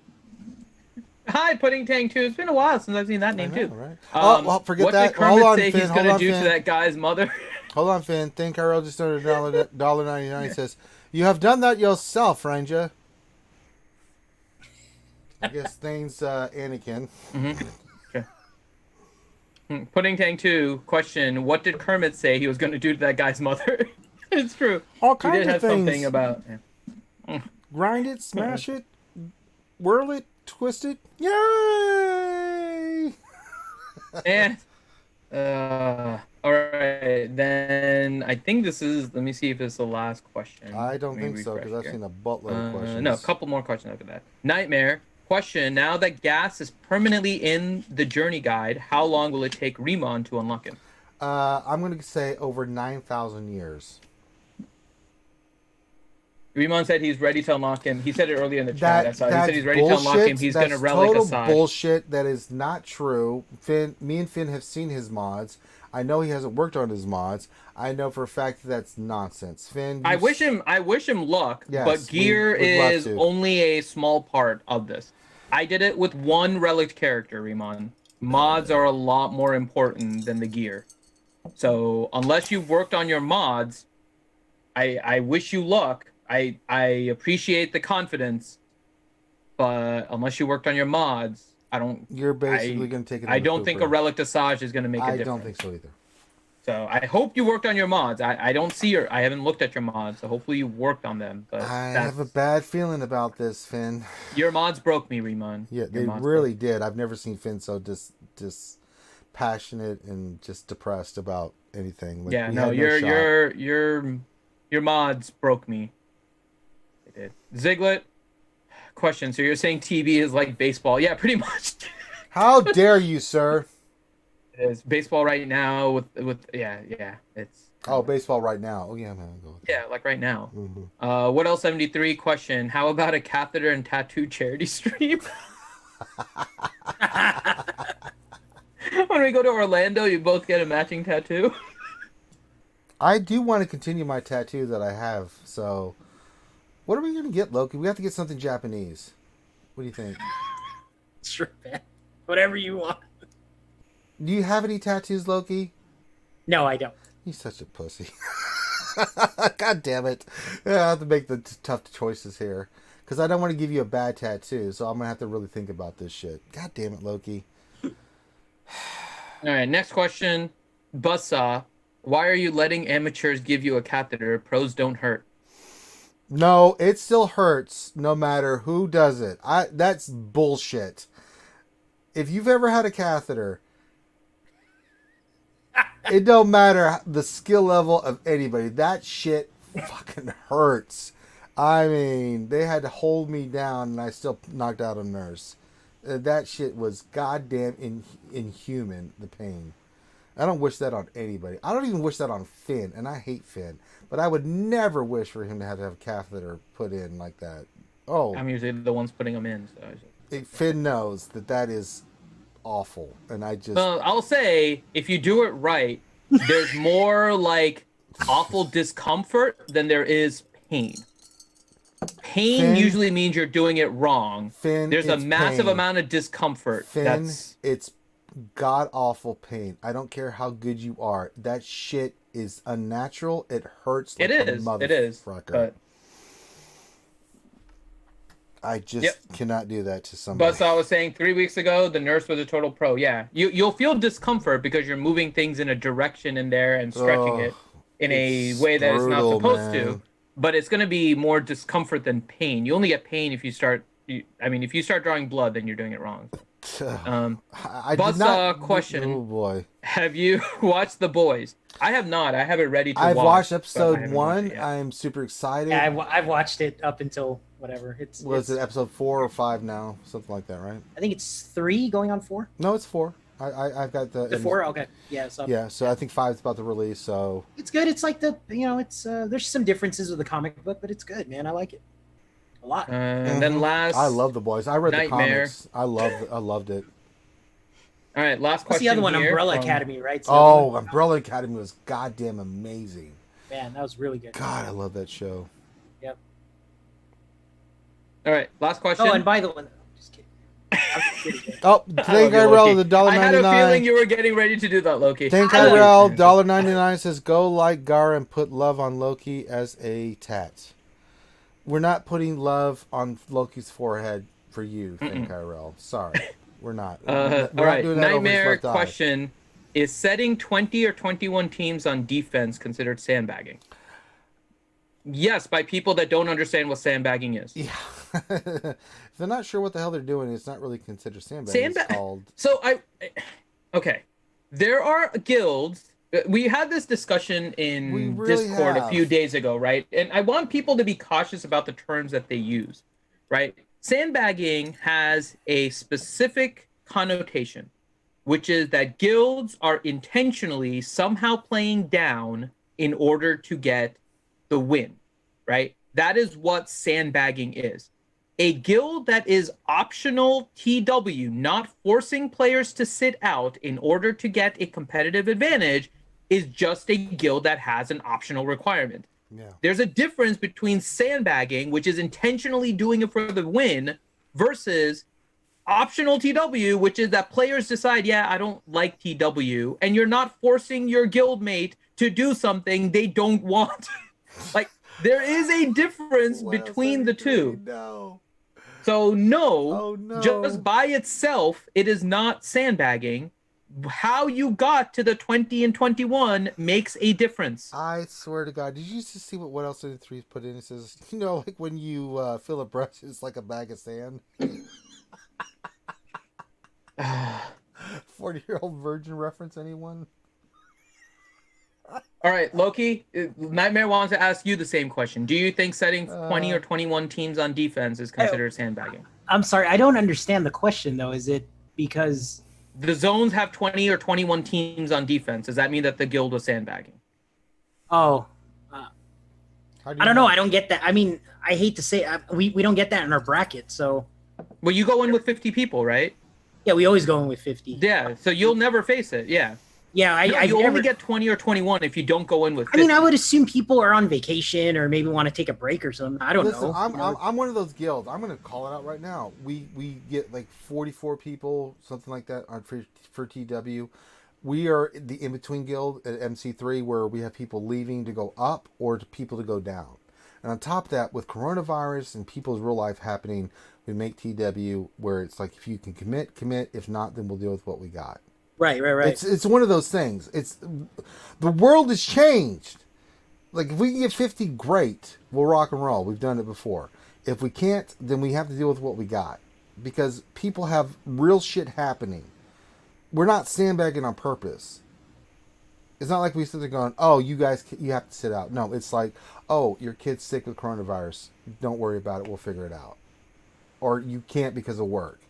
Hi, Pudding Tang 2. It's been a while since I've seen that name too. Right? Well, forget what that. did Kermit Hold on, say Finn. he's Hold gonna on, do Finn. to that guy's mother? Hold on, Finn. Think Carl just started $1.99. Says, "You have done that yourself, Ranger." I guess Thane's Anakin. Okay. Pudding Tang 2 question: what did Kermit say he was going to do to that guy's mother? It's true. All He kinds did of have things. something about. Grind it, smash it, whirl it, twist it. Yay! And all right, then I think this is. Let me see if it's the last question. I don't Let me think so, because refresh I've here. seen a buttload of questions. No, a couple more questions after that. Nightmare question: now that gas is permanently in the journey guide, how long will it take Remon to unlock it? I'm going to say over 9,000 years. Remon said he's ready to unlock him. He said it earlier in the chat. I saw. He That's said he's ready to unlock him. He's going to That's relic total Asajj. bullshit. That is not true. Me and Finn have seen his mods. I know he hasn't worked on his mods. I know for a fact that's nonsense. Finn, I wish him luck, Yes, but gear we'd love is to. only a small part of this. I did it with one relic character, Remon. Mods are a lot more important than the gear. So unless you've worked on your mods, I wish you luck. I appreciate the confidence, but unless you worked on your mods, I don't. You're basically going to take it. I don't think a relic Asajj is going to make a difference. I don't think so either. So I hope you worked on your mods. I don't see your. I haven't looked at your mods, so hopefully you worked on them. But I have a bad feeling about this, Finn. Your mods broke me, Remon. Yeah, Your they mods really did. I've never seen Finn so passionate and just depressed about anything. Like, yeah, we no, had your mods broke me. They did. Ziglet, question. So you're saying TB is like baseball? Yeah, pretty much. How dare you, sir? It is baseball right now with yeah it's. Oh, baseball right now. Oh yeah, man. Go with that. Yeah, like right now. Mhm. What else? 73 question. How about a catheter and tattoo charity stream? When we go to Orlando, you both get a matching tattoo. I do want to continue my tattoo that I have. So, what are we going to get, Loki? We have to get something Japanese. What do you think? Sure, man. Whatever you want. Do you have any tattoos, Loki? No, I don't. He's such a pussy. God damn it. I have to make the tough choices here. Because I don't want to give you a bad tattoo. So I'm going to have to really think about this shit. God damn it, Loki. All right, next question. Buzzsaw, why are you letting amateurs give you a catheter? Pros don't hurt. No, it still hurts no matter who does it. That's bullshit. If you've ever had a catheter, it don't matter the skill level of anybody. That shit fucking hurts. I mean, they had to hold me down and I still knocked out a nurse. That shit was goddamn inhuman, the pain. I don't wish that on anybody. I don't even wish that on Finn, and I hate Finn. But I would never wish for him to have a catheter put in like that. Oh, I'm usually the ones putting them in. So. Finn knows that is awful, and I just. I'll say, if you do it right, there's more like awful discomfort than there is pain. Pain usually means you're doing it wrong. Finn, there's a massive amount of discomfort. Finn, it's god awful pain. I don't care how good you are. That shit is unnatural. It hurts like a motherfucker. It is. But I just cannot do that to somebody. But so I was saying 3 weeks ago, the nurse was a total pro. Yeah, you'll feel discomfort because you're moving things in a direction in there and stretching it in a way that it's not supposed to. But it's going to be more discomfort than pain. You only get pain if you start. If you start drawing blood, then you're doing it wrong. Question. Oh boy. Have you watched The Boys? I have not. I have it ready to watch. I've watched episode 1. I'm super excited. Yeah, I've watched it up until whatever. It's episode 4 or 5 now? Something like that, right? I think it's 3 going on 4. No, it's 4. I've got the 4. Okay, yeah. So I think 5 is about to release. So it's good. It's like it's there's some differences with the comic book, but it's good, man. I like it a lot. And then last, I love The Boys. I read Nightmare. the comics. I loved it. All right, last question. What's the other one? here Umbrella from- Academy, right? Umbrella Academy was goddamn amazing. Man, that was really good. God, I love that show. Yep. All right, last question. Oh, and by the way, just kidding. I'm just kidding. Oh, thank Irel, the $1.99. I had a feeling you were getting ready to do that, Loki. Thank Irel, $1.99 says, go like Gar and put love on Loki as a tat. We're not putting love on Loki's forehead for you, thank Irel. Sorry, we're not. All right, Nightmare question. Is setting 20 or 21 teams on defense considered sandbagging? Yes, by people that don't understand what sandbagging is. Yeah. If they're not sure what the hell they're doing, it's not really considered sandbagging. It's called... Okay. There are guilds. We had this discussion in Discord a few days ago, right? And I want people to be cautious about the terms that they use, right? Sandbagging has a specific connotation, which is that guilds are intentionally somehow playing down in order to get the win, right? That is what sandbagging is. A guild that is optional TW, not forcing players to sit out in order to get a competitive advantage, is just a guild that has an optional requirement. Yeah. There's a difference between sandbagging, which is intentionally doing it for the win, versus optional TW, which is that players decide, I don't like TW, and you're not forcing your guildmate to do something they don't want. Like, there is a difference between the two. No. So no, just by itself, it is not sandbagging. How you got to the 20 and 21 makes a difference. I swear to God, did you just see what else the 3's put in? It says, like when you fill a brush, it's like a bag of sand. 40-year-old virgin reference, anyone? All right, Loki, Nightmare wants to ask you the same question. Do you think setting 20 or 21 teams on defense is considered sandbagging? I'm sorry, I don't understand the question, though. Is it because... The zones have 20 or 21 teams on defense. Does that mean that the guild was sandbagging? Oh. I don't know. I don't get that. I mean, I hate to say it. We don't get that in our bracket, so... Well, you go in with 50 people, right? Yeah, we always go in with 50. Yeah, so you'll never face it, yeah. Yeah, you only get 20 or 21 if you don't go in with 50. I mean, I would assume people are on vacation or maybe want to take a break or something. I don't know. I'm one of those guilds. I'm going to call it out right now. We get like 44 people, something like that, for TW. We are the in-between guild at MC3 where we have people leaving to go up or people to go down. And on top of that, with coronavirus and people's real life happening, we make TW where it's like if you can commit. If not, then we'll deal with what we got. Right. It's one of those things. The world has changed. Like, if we can get 50, great. We'll rock and roll. We've done it before. If we can't, then we have to deal with what we got. Because people have real shit happening. We're not sandbagging on purpose. It's not like we sit there going, oh, you guys, you have to sit out. No, it's like, oh, your kid's sick with coronavirus. Don't worry about it. We'll figure it out. Or you can't because of work.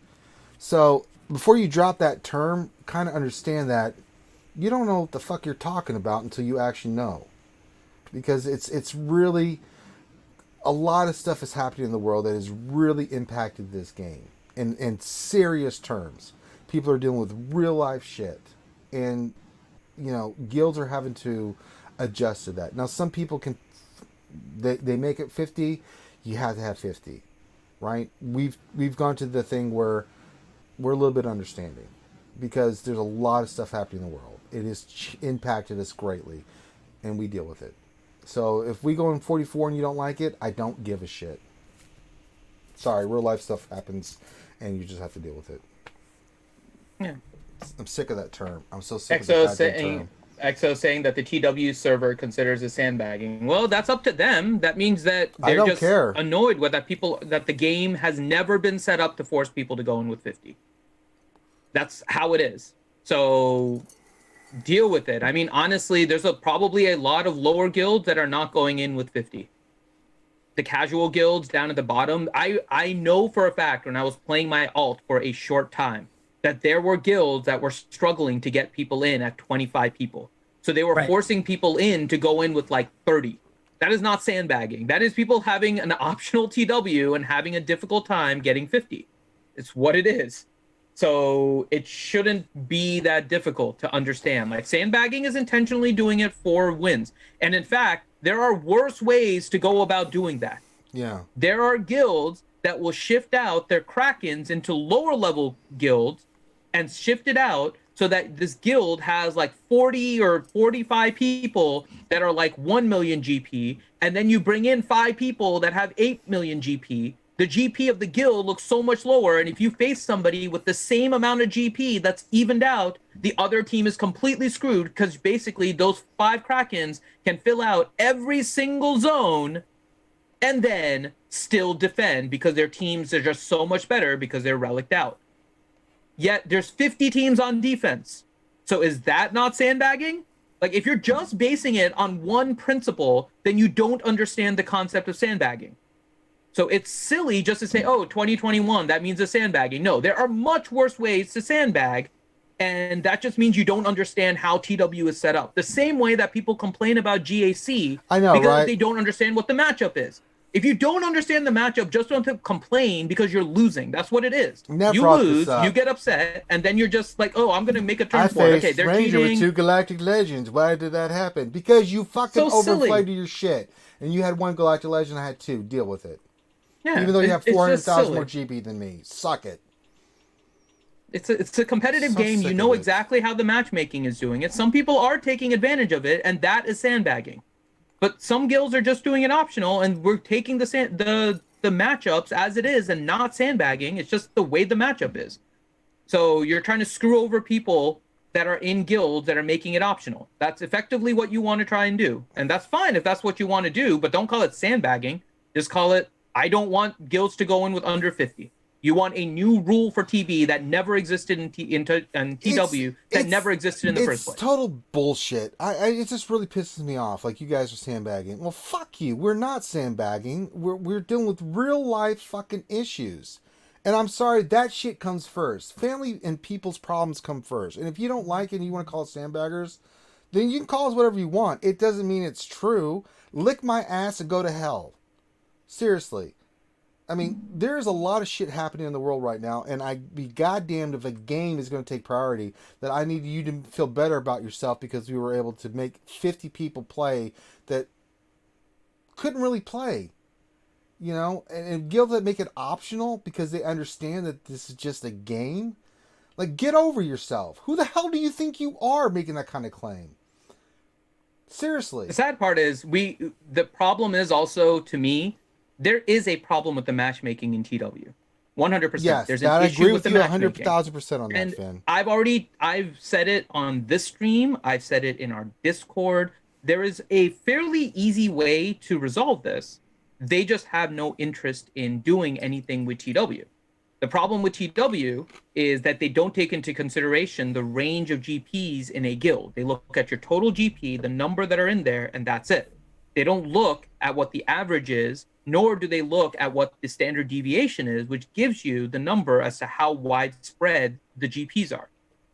So... before you drop that term, kind of understand that You don't know what the fuck you're talking about until you actually know. Because it's really a lot of stuff is happening in the world that has really impacted this game in serious terms. People are dealing with real life shit. And, you know, guilds are having to adjust to that. Now, some people can, they make it 50, you have to have 50, right? We've gone to the thing where we're a little bit understanding because there's a lot of stuff happening in the world. It has impacted us greatly, and we deal with it. So if we go in 44 and you don't like it, I don't give a shit. Sorry, real life stuff happens, and you just have to deal with it. Yeah. I'm sick of that term. I'm so sick of that term. EXO saying that the TW server considers it sandbagging. Well, that's up to them. That means that I they're don't just care. annoyed with that the game has never been set up to force people to go in with 50. That's how it is. So deal with it. I mean, honestly, there's probably a lot of lower guilds that are not going in with 50. The casual guilds down at the bottom, I know for a fact when I was playing my alt for a short time that there were guilds that were struggling to get people in at 25 people. So they were forcing people in to go in with like 30. That is not sandbagging. That is people having an optional TW and having a difficult time getting 50. It's what it is. So it shouldn't be that difficult to understand. Like, sandbagging is intentionally doing it for wins. And in fact, there are worse ways to go about doing that. Yeah. There are guilds that will shift out their Krakens into lower level guilds and shift it out so that this guild has like 40 or 45 people that are like 1 million GP, and then you bring in 5 people that have 8 million GP. The GP of the guild looks so much lower, and if you face somebody with the same amount of GP that's evened out, the other team is completely screwed because basically those 5 Krakens can fill out every single zone and then still defend because their teams are just so much better because they're relicked out. Yet there's 50 teams on defense. So is that not sandbagging? Like, if you're just basing it on one principle, then you don't understand the concept of sandbagging. So it's silly just to say, oh, 2021, that means it's sandbagging. No, there are much worse ways to sandbag, and that just means you don't understand how TW is set up. The same way that people complain about GAC because they don't understand what the matchup is. If you don't understand the matchup, just don't complain because you're losing. That's what it is. You lose, you get upset, and then you're just like, oh, I'm going to make a turn for it. Okay, they're Ranger cheating. with 2 Galactic Legends. Why did that happen? Because you fucking overplayed your shit. And you had 1 Galactic Legend, I had 2. Deal with it. Yeah, even though you have 400,000 more GP than me. Suck it. It's a competitive game. You know exactly how the matchmaking is doing it. Some people are taking advantage of it, and that is sandbagging. But some guilds are just doing it optional, and we're taking the matchups as it is and not sandbagging. It's just the way the matchup is. So you're trying to screw over people that are in guilds that are making it optional. That's effectively what you want to try and do. And that's fine if that's what you want to do, but don't call it sandbagging. Just call it, I don't want guilds to go in with under 50. You want a new rule for TB that never existed in TW, that never existed in the first place. It's total bullshit. It just really pisses me off. Like, you guys are sandbagging. Well, fuck you. We're not sandbagging. We're dealing with real life fucking issues. And I'm sorry, that shit comes first. Family and people's problems come first. And if you don't like it and you want to call it sandbaggers, then you can call us whatever you want. It doesn't mean it's true. Lick my ass and go to hell. Seriously. I mean, there's a lot of shit happening in the world right now, and I'd be goddamned if a game is going to take priority, that I need you to feel better about yourself because we were able to make 50 people play that couldn't really play. You know? And guilds that make it optional because they understand that this is just a game. Like, get over yourself. Who the hell do you think you are making that kind of claim? Seriously. The sad part is, the problem is also, to me, there is a problem with the matchmaking in TW. 100%. Yes, there's an issue issue with the you matchmaking. 100,000% on that, And Finn. I've said it on this stream. I've said it in our Discord. There is a fairly easy way to resolve this. They just have no interest in doing anything with TW. The problem with TW is that they don't take into consideration the range of GPs in a guild. They look at your total GP, the number that are in there, and that's it. They don't look at what the average is, nor do they look at what the standard deviation is, which gives you the number as to how widespread the GPs are.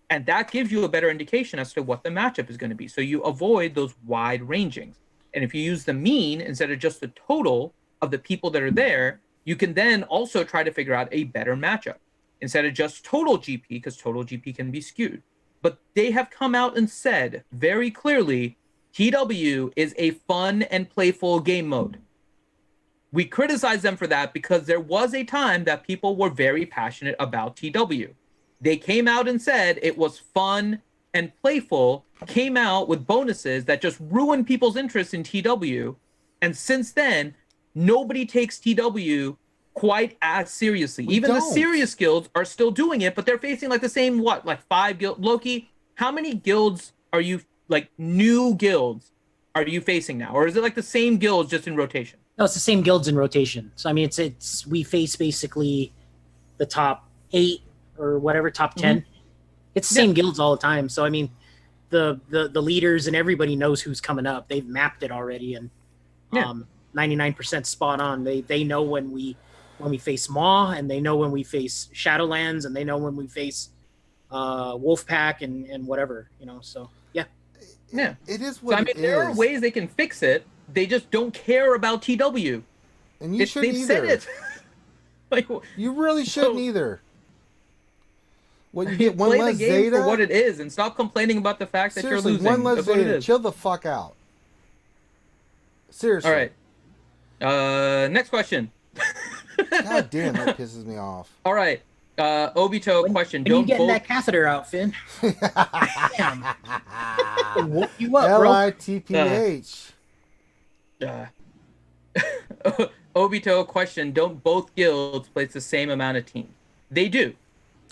And that gives you a better indication as to what the matchup is going to be. So you avoid those wide rangings. And if you use the mean instead of just the total of the people that are there, you can then also try to figure out a better matchup instead of just total GP, because total GP can be skewed. But they have come out and said very clearly, TW is a fun and playful game mode. We criticize them for that because there was a time that people were very passionate about TW. They came out and said it was fun and playful, came out with bonuses that just ruined people's interest in TW. And since then, nobody takes TW quite as seriously. Even the serious guilds are still doing it, but they're facing like the same, like 5 guilds. Loki, how many guilds are you, like new guilds, are you facing now? Or is it like the same guilds just in rotation? No, it's the same guilds in rotation. So I mean, it's we face basically the top 8 or whatever, top 10. It's the same guilds all the time. So I mean, the leaders and everybody knows who's coming up. They've mapped it already, and 99% spot on. They know when we face Maw, and they know when we face Shadowlands, and they know when we face Wolfpack and whatever, you know. So yeah, it is what so, I mean, there are ways they can fix it. They just don't care about TW. And you shouldn't they've either. said it. Like, you really shouldn't either. What you get, one play less the game Zeta for what it is, and stop complaining about the fact that Seriously, you're losing. one less That's what it Zeta. is. Chill the fuck out. Seriously. All right. Next question. God damn, that pisses me off. All right. Obito question. When you Don't getting both... that catheter out, Finn? Damn. Woke you up, bro. LITPH. Obito question. Don't both guilds place the same amount of teams? They do.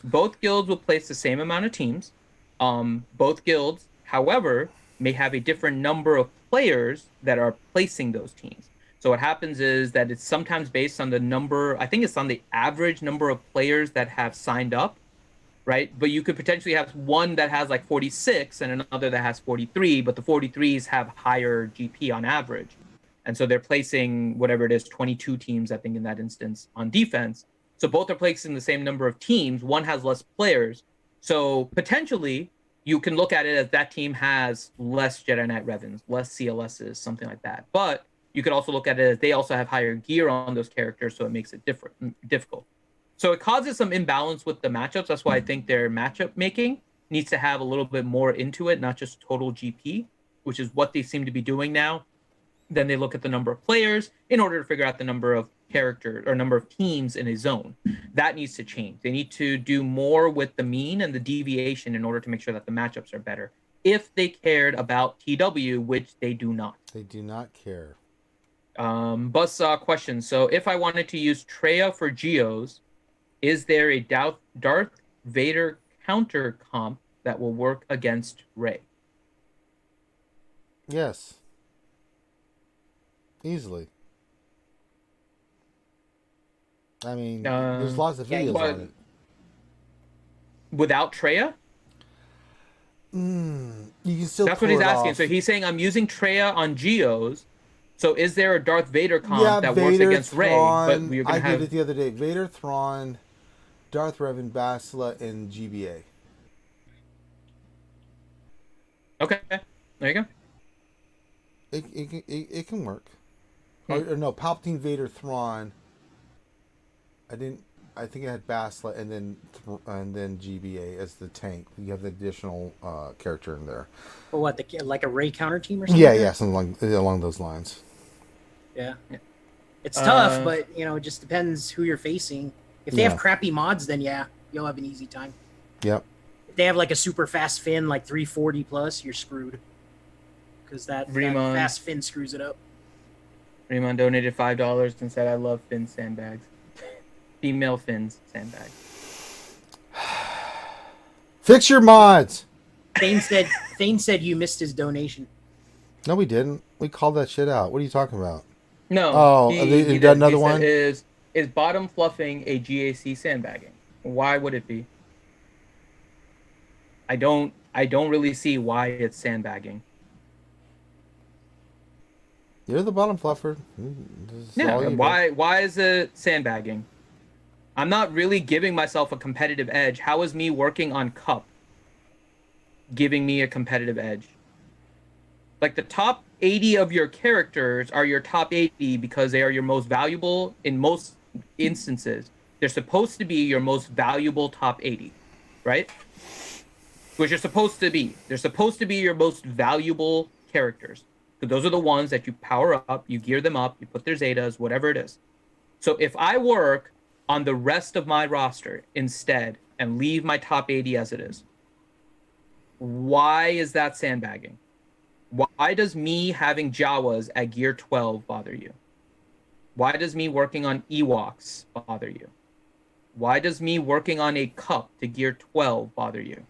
Both guilds will place the same amount of teams. Both guilds, however, may have a different number of players that are placing those teams. So what happens is that it's sometimes based on the number, I think it's on the average number of players that have signed up, right? But you could potentially have one that has like 46 and another that has 43, but the 43s have higher GP on average. And so they're placing whatever it is, 22 teams, I think in that instance, on defense. So both are placing the same number of teams. One has less players. So potentially you can look at it as that team has less Jedi Knight Revens, less CLSs, something like that. But you could also look at it as they also have higher gear on those characters, so it makes it difficult. So it causes some imbalance with the matchups. That's why I think their matchup making needs to have a little bit more into it, not just total GP, which is what they seem to be doing now. Then they look at the number of players in order to figure out the number of characters or number of teams in a zone. That needs to change. They need to do more with the mean and the deviation in order to make sure that the matchups are better. If they cared about TW, which they do not. They do not care. Buzzsaw question. So if I wanted to use Traya for Geos, is there a Darth Vader counter comp that will work against Rey? Yes. Easily. I mean, there's lots of videos on it. Without Traya? You can still. That's what he's asking. So he's saying I'm using Traya on Geos. So is there a Darth Vader comp that works against Rey? But we're gonna did it the other day. Vader, Thrawn, Darth Revan, Bastila, and GBA. Okay, there you go. It can work. Or no, Palpatine, Vader, Thrawn. I think I had Bastila and then GBA as the tank. You have the additional character in there. Or what? Like a Rey counter team or something? Yeah, something along those lines. Yeah. It's tough, but it just depends who you're facing. If they have crappy mods, then you'll have an easy time. Yep. If they have like a super fast fin, like 340 plus, you're screwed. Because that fast fin screws it up. Raymond donated $5 and said, "I love Finn sandbags, female Finn's sandbags." Fix your mods. Thane said you missed his donation. No, we didn't. We called that shit out. What are you talking about? No. Oh, he done another one? Is bottom fluffing a GAC sandbagging? Why would it be? I don't really see why it's sandbagging. You're the bottom fluffer. Yeah. Why is it sandbagging? I'm not really giving myself a competitive edge. How is me working on Cup giving me a competitive edge. Like the top 80 of your characters are your top 80 because they are your most valuable in most instances. They're supposed to be your most valuable top 80, right? Which you're supposed to be. They're supposed to be your most valuable characters. So those are the ones that you power up, you gear them up, you put their Zetas, whatever it is. So if I work on the rest of my roster instead and leave my top 80 as it is, why is that sandbagging? Why does me having Jawas at gear 12 bother you? Why does me working on Ewoks bother you? Why does me working on a cup to gear 12 bother you?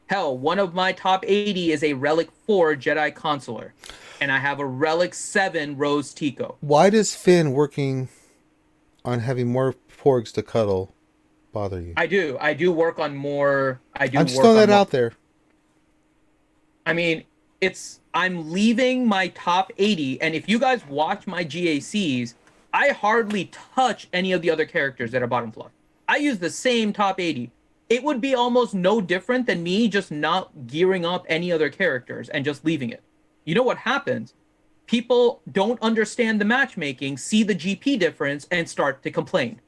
Hell, one of my top 80 is a Relic 4 Jedi Consular, and I have a Relic 7 Rose Tico. Why does Finn working on having more porgs to cuddle bother you? I do work on more. I'm just throwing that out there. I mean, I'm leaving my top 80, and if you guys watch my GACs, I hardly touch any of the other characters that are bottom fluff. I use the same top 80. It would be almost no different than me just not gearing up any other characters and just leaving it. You know what happens? People don't understand the matchmaking, see the GP difference, and start to complain.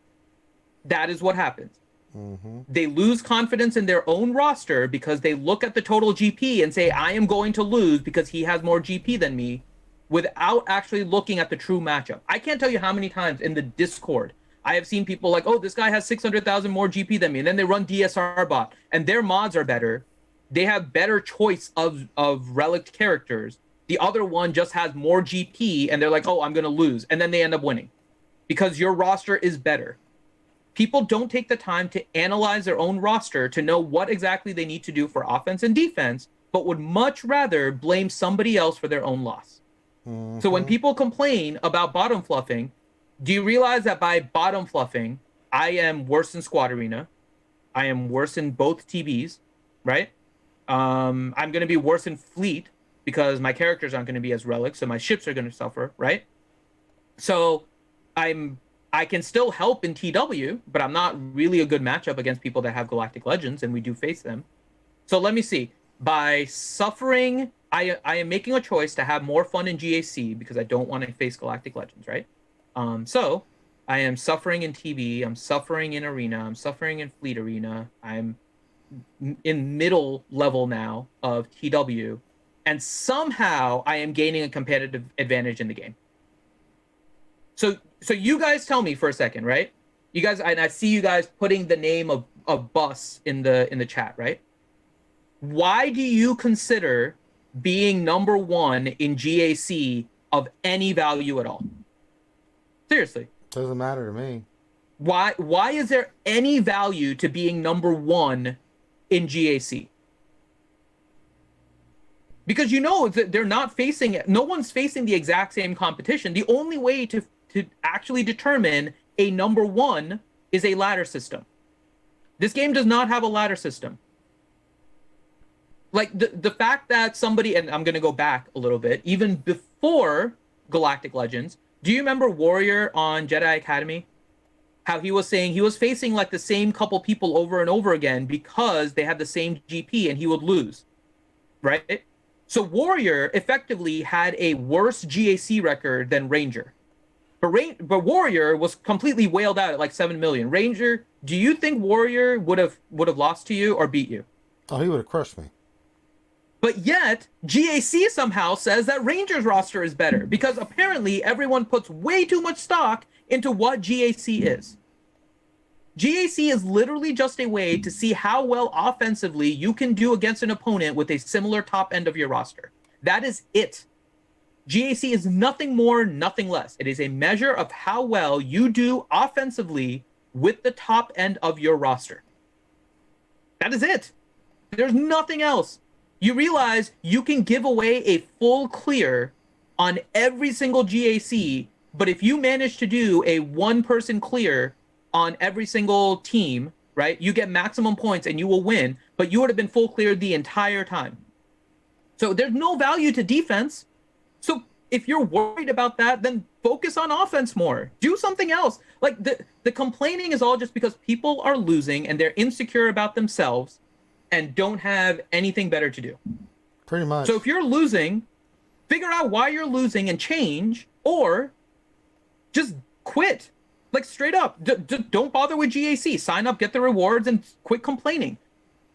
That is what happens. Mm-hmm. They lose confidence in their own roster because they look at the total GP and say, I am going to lose because he has more GP than me, without actually looking at the true matchup. I can't tell you how many times in the Discord I have seen people like, oh, this guy has 600,000 more GP than me, and then they run DSR bot, and their mods are better. They have better choice of relic characters. The other one just has more GP, and they're like, oh, I'm going to lose, and then they end up winning because your roster is better. People don't take the time to analyze their own roster to know what exactly they need to do for offense and defense, but would much rather blame somebody else for their own loss. Mm-hmm. So when people complain about bottom fluffing, do you realize that by bottom fluffing, I am worse in Squad Arena, I am worse in both TBs, right? I'm going to be worse in Fleet because my characters aren't going to be as relics, so my ships are going to suffer, right? So I can still help in TW, but I'm not really a good matchup against people that have Galactic Legends, and we do face them. So let me see. By suffering, I am making a choice to have more fun in GAC because I don't want to face Galactic Legends, right? So I am suffering in TB, I'm suffering in Arena, I'm suffering in Fleet Arena, I'm in middle level now of TW, and somehow I am gaining a competitive advantage in the game. So you guys tell me for a second, right? You guys, and I see you guys putting the name of Bus in the chat, right? Why do you consider being number one in GAC of any value at all? Seriously. Doesn't matter to me. Why is there any value to being number one in GAC? Because you know that they're not facing, no one's facing the exact same competition. The only way to actually determine a number one is a ladder system. This game does not have a ladder system. Like the fact that somebody, and I'm going to go back a little bit, even before Galactic Legends, do you remember Warrior on Jedi Academy? How he was saying he was facing like the same couple people over and over again because they had the same GP and he would lose, right? So Warrior effectively had a worse GAC record than Ranger. But Warrior was completely whaled out at like 7 million. Ranger, do you think Warrior would have lost to you or beat you? Oh, he would have crushed me. But yet, GAC somehow says that Ranger's roster is better because apparently everyone puts way too much stock into what GAC is. GAC is literally just a way to see how well offensively you can do against an opponent with a similar top end of your roster. That is it. GAC is nothing more, nothing less. It is a measure of how well you do offensively with the top end of your roster. That is it. There's nothing else. You realize you can give away a full clear on every single GAC, but if you manage to do a one-person clear on every single team, right, you get maximum points and you will win, but you would have been full cleared the entire time. So there's no value to defense. So if you're worried about that, then focus on offense more. Do something else. Like the complaining is all just because people are losing and they're insecure about themselves. and don't have anything better to do. Pretty much. So if you're losing, figure out why you're losing and change, or just quit. Like straight up, don't bother with GAC. Sign up, get the rewards, and quit complaining.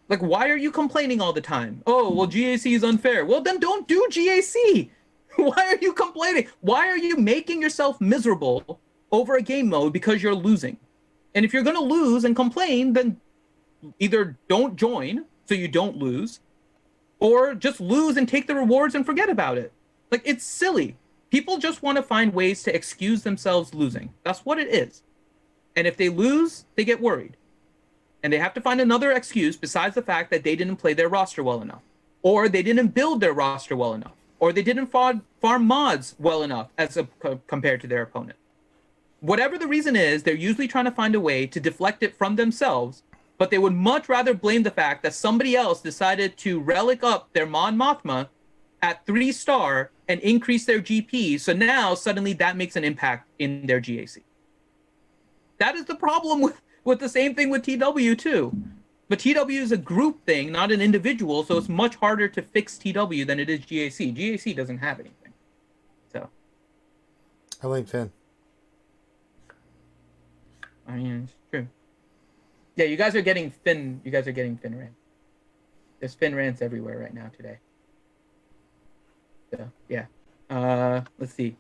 Like, why are you complaining all the time? Oh, well, GAC is unfair. Well, then don't do GAC. Why are you complaining? Why are you making yourself miserable over a game mode because you're losing? And if you're going to lose and complain, then either don't join so you don't lose, or just lose and take the rewards and forget about it. Like, it's silly. People just want to find ways to excuse themselves losing. That's what it is. And if they lose, they get worried. And they have to find another excuse besides the fact that they didn't play their roster well enough, or they didn't build their roster well enough, or they didn't farm mods well enough compared to their opponent. Whatever the reason is, they're usually trying to find a way to deflect it from themselves, but they would much rather blame the fact that somebody else decided to relic up their Mon Mothma at 3-star and increase their GP, so now suddenly that makes an impact in their GAC. That is the problem with the same thing with TW too. But TW is a group thing, not an individual, so it's much harder to fix TW than it is GAC. GAC doesn't have anything. So I like Finn. I mean, it's true. Yeah, you guys are getting Finn rant. There's Finn rants everywhere right now today. So yeah. Let's see.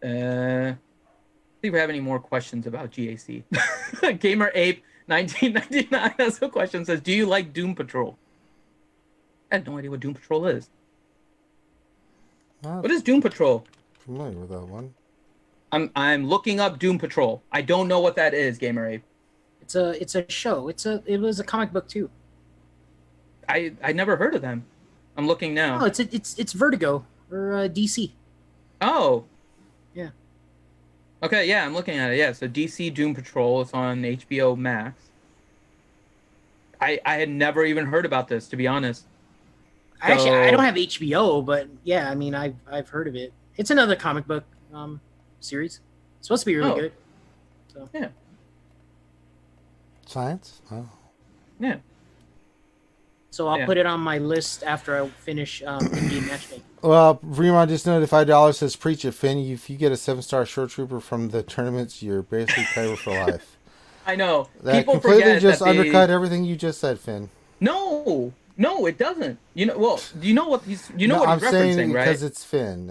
See if we have any more questions about GAC. Gamer Ape 1999 has a question. Says, "Do you like Doom Patrol?" I have no idea what Doom Patrol is. What is Doom Patrol? Familiar with that one. I'm looking up Doom Patrol. I don't know what that is, Gamer Ape. It's a show. It was a comic book too. I never heard of them. I'm looking now. No, it's Vertigo or DC. Oh. Yeah. Okay, yeah, I'm looking at it. Yeah, so DC Doom Patrol is on HBO Max. I had never even heard about this, to be honest. Actually, I don't have HBO, but yeah, I mean, I've heard of it. It's another comic book series. It's supposed to be really good. So yeah. Science? Oh. Yeah. So I'll put it on my list after I finish in-game matchmaking. Well, Remon just noted $5 says, "Preach it, Finn. If you get a 7-star short trooper from the tournaments, you're basically covered for life." I know. That People completely forget just that undercut everything you just said, Finn. No, it doesn't. You know, well, you know what he's I'm referencing, saying right? because it's Finn.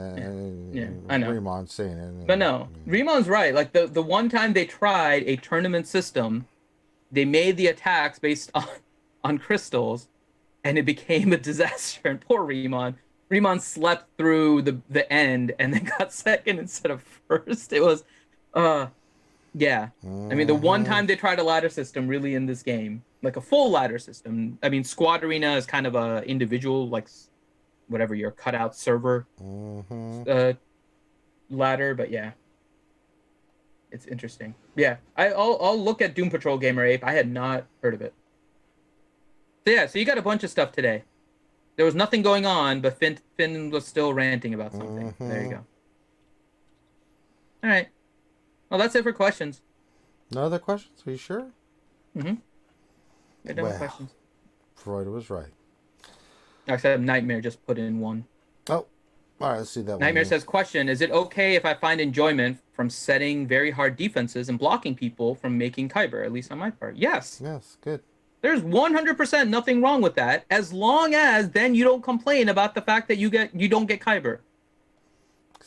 Yeah, I know. Remon's saying it. But no, Rimon's right. Like the one time they tried a tournament system, they made the attacks based on crystals, and it became a disaster. And poor Rimon. Rimon slept through the end and then got second instead of first. It was, yeah. I mean, the one time they tried a ladder system really in this game, like a full ladder system. I mean, Squad Arena is kind of a individual, like whatever your cutout server ladder, but yeah. It's interesting. Yeah, I'll look at Doom Patrol, Gamer Ape. I had not heard of it. So yeah, so you got a bunch of stuff today. There was nothing going on, but Finn was still ranting about something. There you go. All right. Well, that's it for questions. No other questions? Are you sure? Mm-hmm. We're done with questions. Freud was right. Except Nightmare just put in one. Oh, all right. Let's see that one. Nightmare says, "Question: Is it okay if I find enjoyment from setting very hard defenses and blocking people from making Kyber? At least on my part, yes. Yes, good. There's 100% nothing wrong with that, as long as then you don't complain about the fact that you don't get Kyber.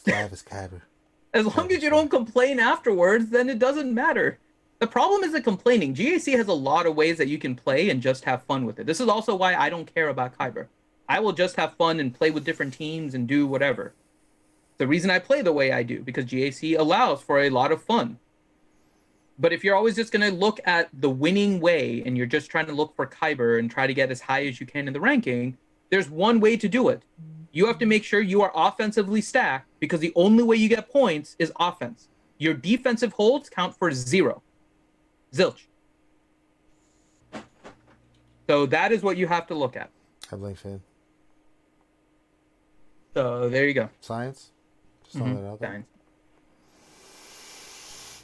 Life is Kyber. As long as you don't complain afterwards, then it doesn't matter. The problem isn't complaining. GAC has a lot of ways that you can play and just have fun with it. This is also why I don't care about Kyber. I will just have fun and play with different teams and do whatever. The reason I play the way I do, because GAC allows for a lot of fun. But if you're always just going to look at the winning way and you're just trying to look for Kyber and try to get as high as you can in the ranking, there's one way to do it. You have to make sure you are offensively stacked, because the only way you get points is offense. Your defensive holds count for 0. Zilch. So that is what you have to look at. I blame Finn. So there you go. Science? Just throwing that out there. Science.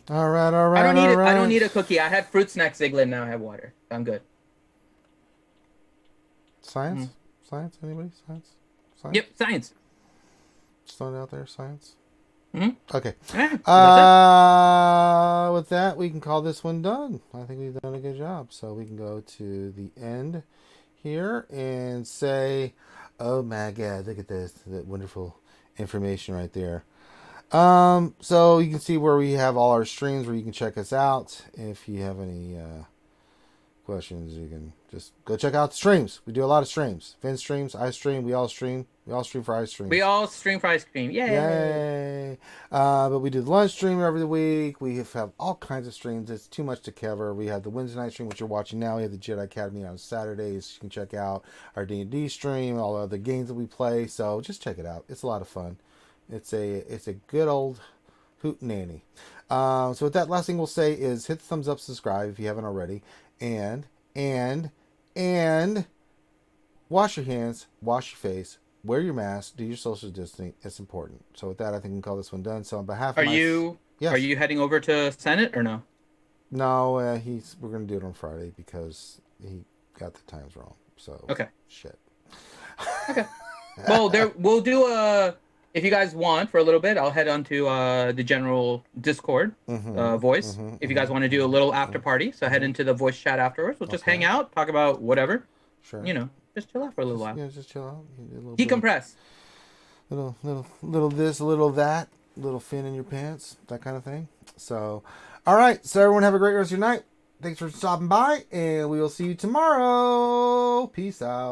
All right. I don't need a cookie. I had fruit snack Ziggler, now I have water. I'm good. Science? Science? Anybody? Science? Science? Yep, science. Just throwing it out there. Science. Mhm. Okay. Yeah, With that, we can call this one done. I think we've done a good job. So we can go to the end here and say, oh my God, look at this. That wonderful information right there. So you can see where we have all our streams where you can check us out. If you have any questions, you can just go check out the streams. We do a lot of streams. Finn streams, I stream, we all stream. We all stream for ice stream. We all stream for ice cream. Yay! Yay! But we do the lunch stream every week. We have all kinds of streams. It's too much to cover. We have the Wednesday night stream, which you're watching now. We have the Jedi Academy on Saturdays. You can check out our D&D stream, all the other games that we play. So just check it out. It's a lot of fun. It's a good old hootenanny. So with that, last thing we'll say is hit the thumbs up, subscribe if you haven't already, and wash your hands, wash your face, wear your mask, do your social distancing. It's important. So with that, I think we can call this one done. So on behalf of Are you heading over to Senate or no? No, we're gonna do it on Friday because he got the times wrong. So Okay. Shit. Okay. Well, we'll do if you guys want for a little bit, I'll head onto the general Discord voice. If you guys want to do a little after party, so head into the voice chat afterwards. We'll just hang out, talk about whatever. Sure. Just chill out for a little while. Yeah, just chill out. Decompress. Little this, a little that, little fin in your pants, that kind of thing. So, all right. So everyone have a great rest of your night. Thanks for stopping by, and we will see you tomorrow. Peace out.